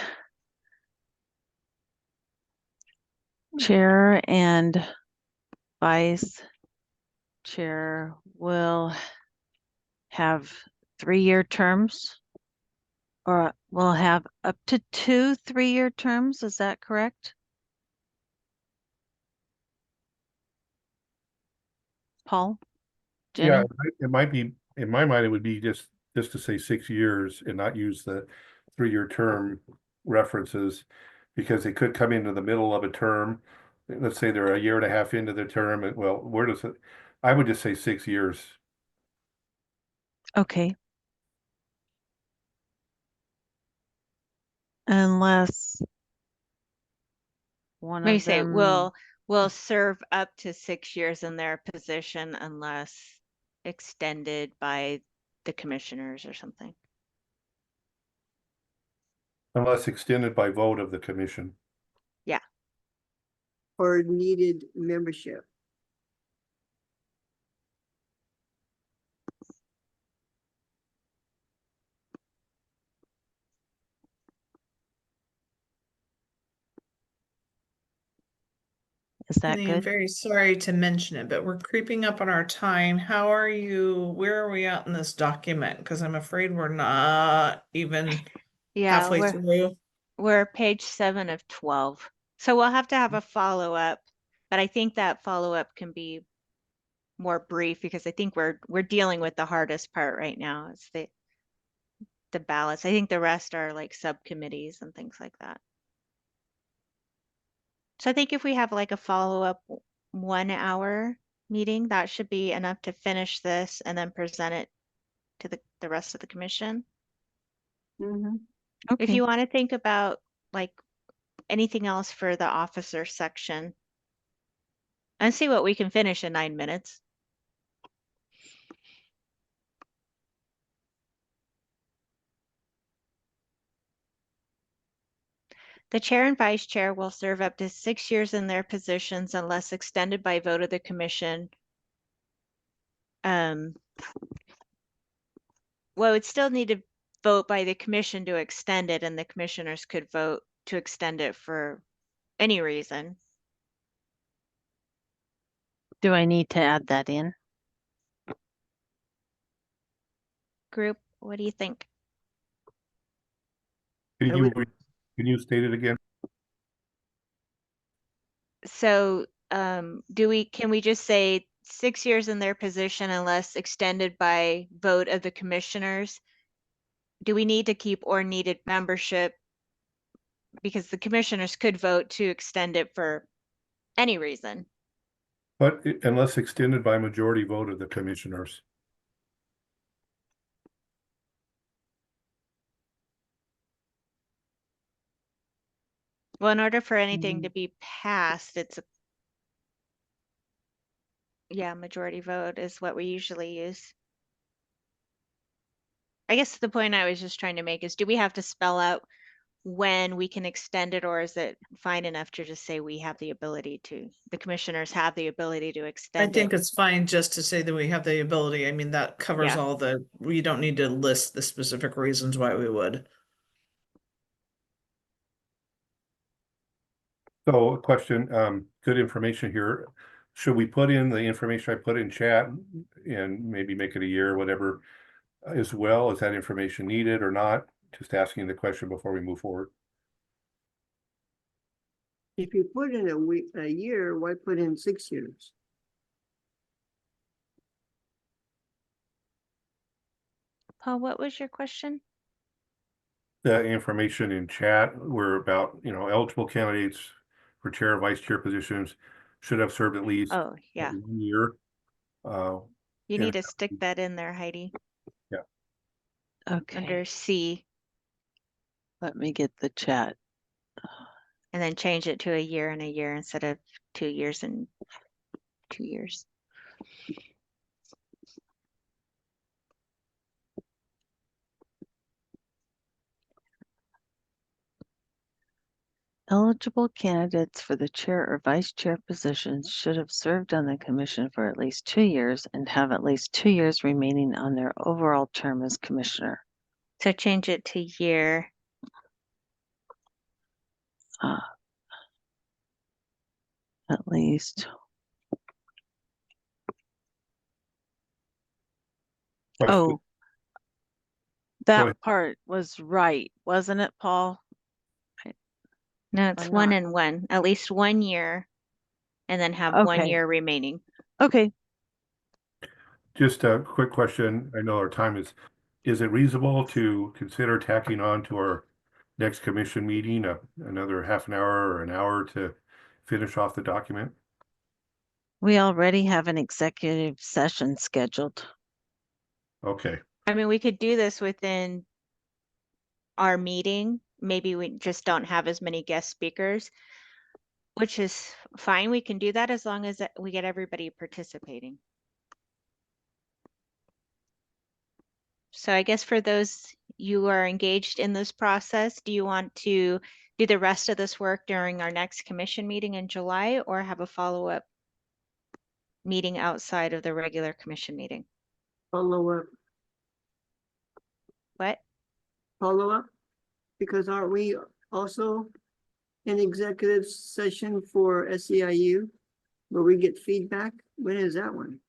chair and vice chair will have 3-year terms, or will have up to 2 3-year terms. Is that correct? Paul? Yeah, Jenny? it might be, in my mind, it would be just to say 6 years and not use the 3-year term references. Because they could come into the middle of a term. Let's say they're a year and a half into the term, and well, where does it? I would just say 6 years. Okay. Unless one Maybe of say them, will serve up to 6 years in their position unless extended by the commissioners or something. Unless extended by vote of the commission. Or needed membership. is that Penny, I'm good? very sorry to mention it, but we're creeping up on our time. How are you? Where are we at in this document? Because I'm afraid we're not even Yeah, halfway through. we're page 7 of 12. So we'll have to have a follow-up, but I think that follow-up can be more brief because I think we're dealing with the hardest part right now. It's the ballots. I think the rest are like subcommittees and things like that. So I think if we have like a follow-up 1 hour meeting, that should be enough to finish this and then present it to the rest of the commission. If Okay. you want to think about like anything else for the officer section and see what we can finish in 9 minutes. The chair and vice chair will serve up to 6 years in their positions unless extended by vote of the commission. Well, it still need to vote by the commission to extend it, and the commissioners could vote to extend it for any reason. Do I need to add that in? Group, what do you think? Can I you, would- can you state it again? So, can we just say 6 years in their position unless extended by vote of the commissioners? Do we need to keep or needed membership? Because the commissioners could vote to extend it for any reason. But unless extended by majority vote of the commissioners. Well, in order for anything to be passed, yeah, majority vote is what we usually use. I guess the point I was just trying to make is, do we have to spell out when we can extend it, or is it fine enough to just say we have the ability to, the commissioners have the ability to I extend think it? it's fine just to say that we have the ability. I mean, that covers Yeah. all we don't need to list the specific reasons why we would. So a question, good information here. Should we put in the information I put in chat and maybe make it a year or whatever as well? Is that information needed or not? Just asking the question before we move forward. If you put in a year, why put in 6 years? Paul, what was your question? The information in chat were about, eligible candidates for chair and vice chair positions should have served at least Oh, yeah. 1 year. You and- need to stick that in there, Heidi, Okay, under C, let me get the chat. and then change it to a year and a year instead of 2 years and 2 years. Eligible candidates for the chair or vice chair positions should have served on the commission for at least 2 years and have at least 2 years remaining on their overall term as commissioner. So change it to year. Uh, at least. Question. Oh, Go that ahead. part was right, wasn't it, Paul? No, it's Or 1 not? and 1, at least 1 year, and then have 1 Okay. year remaining. Okay, Just a quick question. I know our time is it reasonable to consider tacking on to our next commission meeting, another half an hour or an hour to finish off the document? we already have an executive session scheduled. Okay, I mean, we could do this within our meeting. Maybe we just don't have as many guest speakers, which is fine. We can do that as long as we get everybody participating. So I guess for those you are engaged in this process, do you want to do the rest of this work during our next commission meeting in July or have a follow-up meeting outside of the regular commission meeting? Follow up, What? follow up, because aren't we also in executive session for SEIU where we get feedback? When is that one?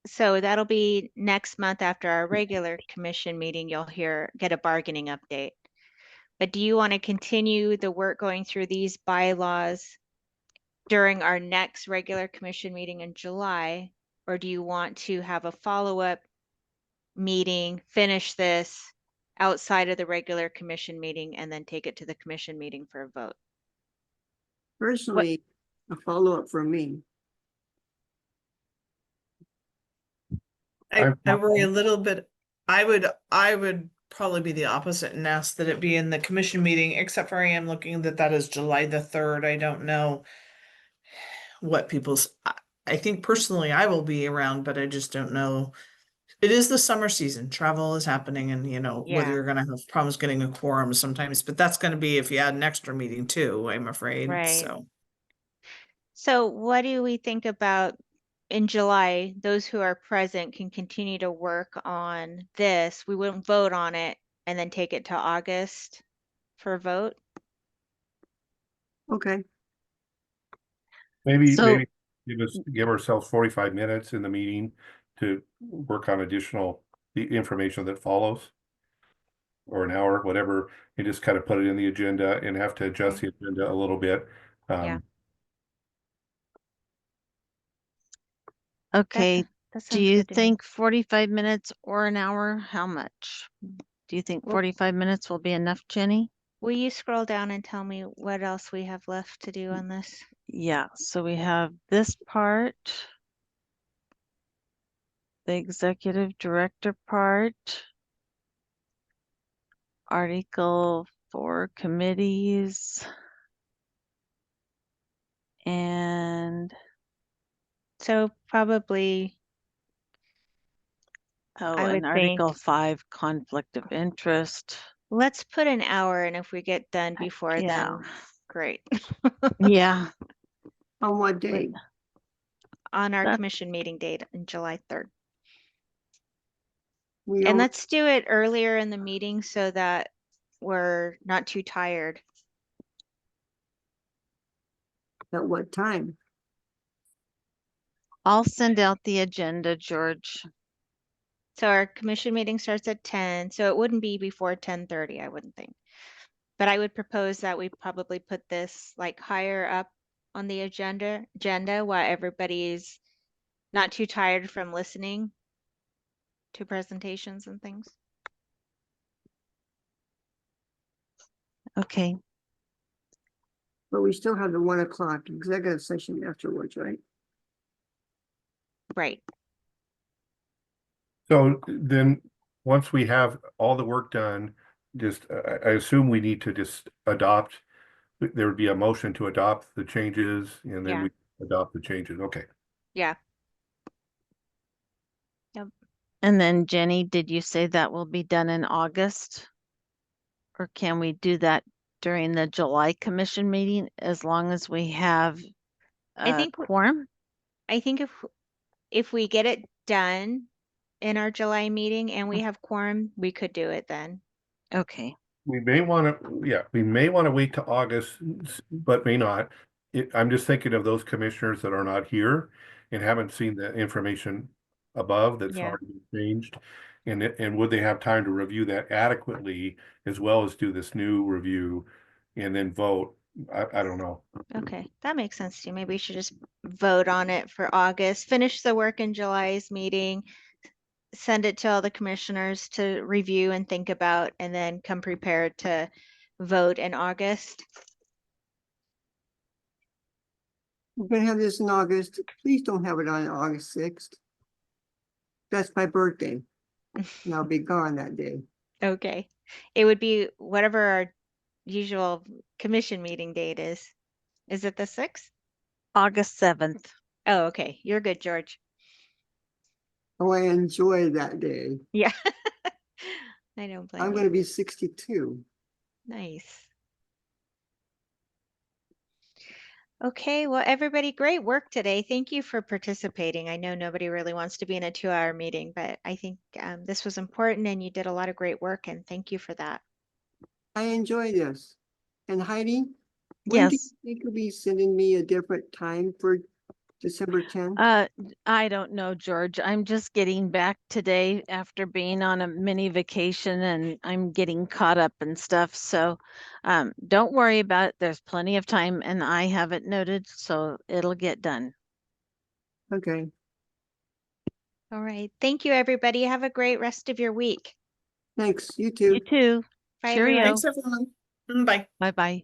So that'll be next month after our regular commission meeting, you'll get a bargaining update. But do you want to continue the work going through these bylaws during our next regular commission meeting in July? Or do you want to have a follow-up meeting, finish this outside of the regular commission meeting, and then take it to the commission meeting for a vote? Personally, a follow up from me. I I'm- worry a little bit. I would probably be the opposite and ask that it be in the commission meeting, except for I am looking that is July the 3rd. I don't know what I think personally I will be around, but I just don't know. It is the summer season. Travel is happening and whether Yeah. you're gonna have problems getting a quorum sometimes, but that's gonna be if you add an extra meeting too, I'm afraid, Right. so. So what do we think about in July, those who are present can continue to work on this. We won't vote on it and then take it to August for a vote. Okay, maybe So- give ourselves 45 minutes in the meeting to work on the information that follows. Or an hour, whatever, and just kind of put it in the agenda and have to adjust the agenda a little bit. Yeah. Okay, That do sounds you good to me. think 45 minutes or an hour? How much? Do you think Well- 45 minutes will be enough, Jenny? Will you scroll down and tell me what else we have left to do on this? Yeah, so we have this part, the executive director part, article for committees, and So probably, oh, I would and article think- 5, conflict of interest. let's put an hour, and if we get done before yeah. then, great. Yeah, on what day? On our That- commission meeting date on July 3rd. We And don't, let's do it earlier in the meeting so that we're not too tired. at what time? I'll send out the agenda, George. So our commission meeting starts at 10, so it wouldn't be before 10:30, I wouldn't think. But I would propose that we probably put this like higher up on the agenda while everybody's not too tired from listening to presentations and things. Okay. But we still have the 1 o'clock executive session afterwards, right? Right. So then, once we have all the work done, just, I assume we need to just adopt, there would be a motion to adopt the changes and then Yeah. we adopt the changes. Okay. Yeah. And then Jenny, did you say that will be done in August? Or can we do that during the July commission meeting as long as we have I a think quorum? I think if we get it done in our July meeting and we have quorum, we could do it then. Okay. We may want to, yeah, we may want to wait to August, but may not. I'm just thinking of those commissioners that are not here and haven't seen the information above that's Yeah. already been changed. And would they have time to review that adequately as well as do this new review and then vote? I don't know. Okay, that makes sense to you. Maybe we should just vote on it for August, finish the work in July's meeting, send it to all the commissioners to review and think about, and then come prepared to vote in August. We're gonna have this in August. Please don't have it on August 6th. That's my birthday. And I'll be gone that day. Okay, it would be whatever our usual commission meeting date is. Is it the 6th? August 7th. Oh, okay, you're good, George. Oh, I enjoy that day. Yeah. I don't blame I'm you. gonna be 62. Nice. Okay, well, everybody, great work today. Thank you for participating. I know nobody really wants to be in a 2-hour meeting, but I think this was important and you did a lot of great work, and thank you for that. I enjoy this. And Heidi, when do you Yes. think you'll be sending me a different time for December 10th? I don't know, George. I'm just getting back today after being on a mini vacation and I'm getting caught up and stuff. So don't worry about it. There's plenty of time and I have it noted, so it'll get done. Okay, All right. Thank you, everybody. Have a great rest of your week. thanks. You You too. too. Bye, Cheerio. everyone. Thanks, everyone. Bye. Bye-bye.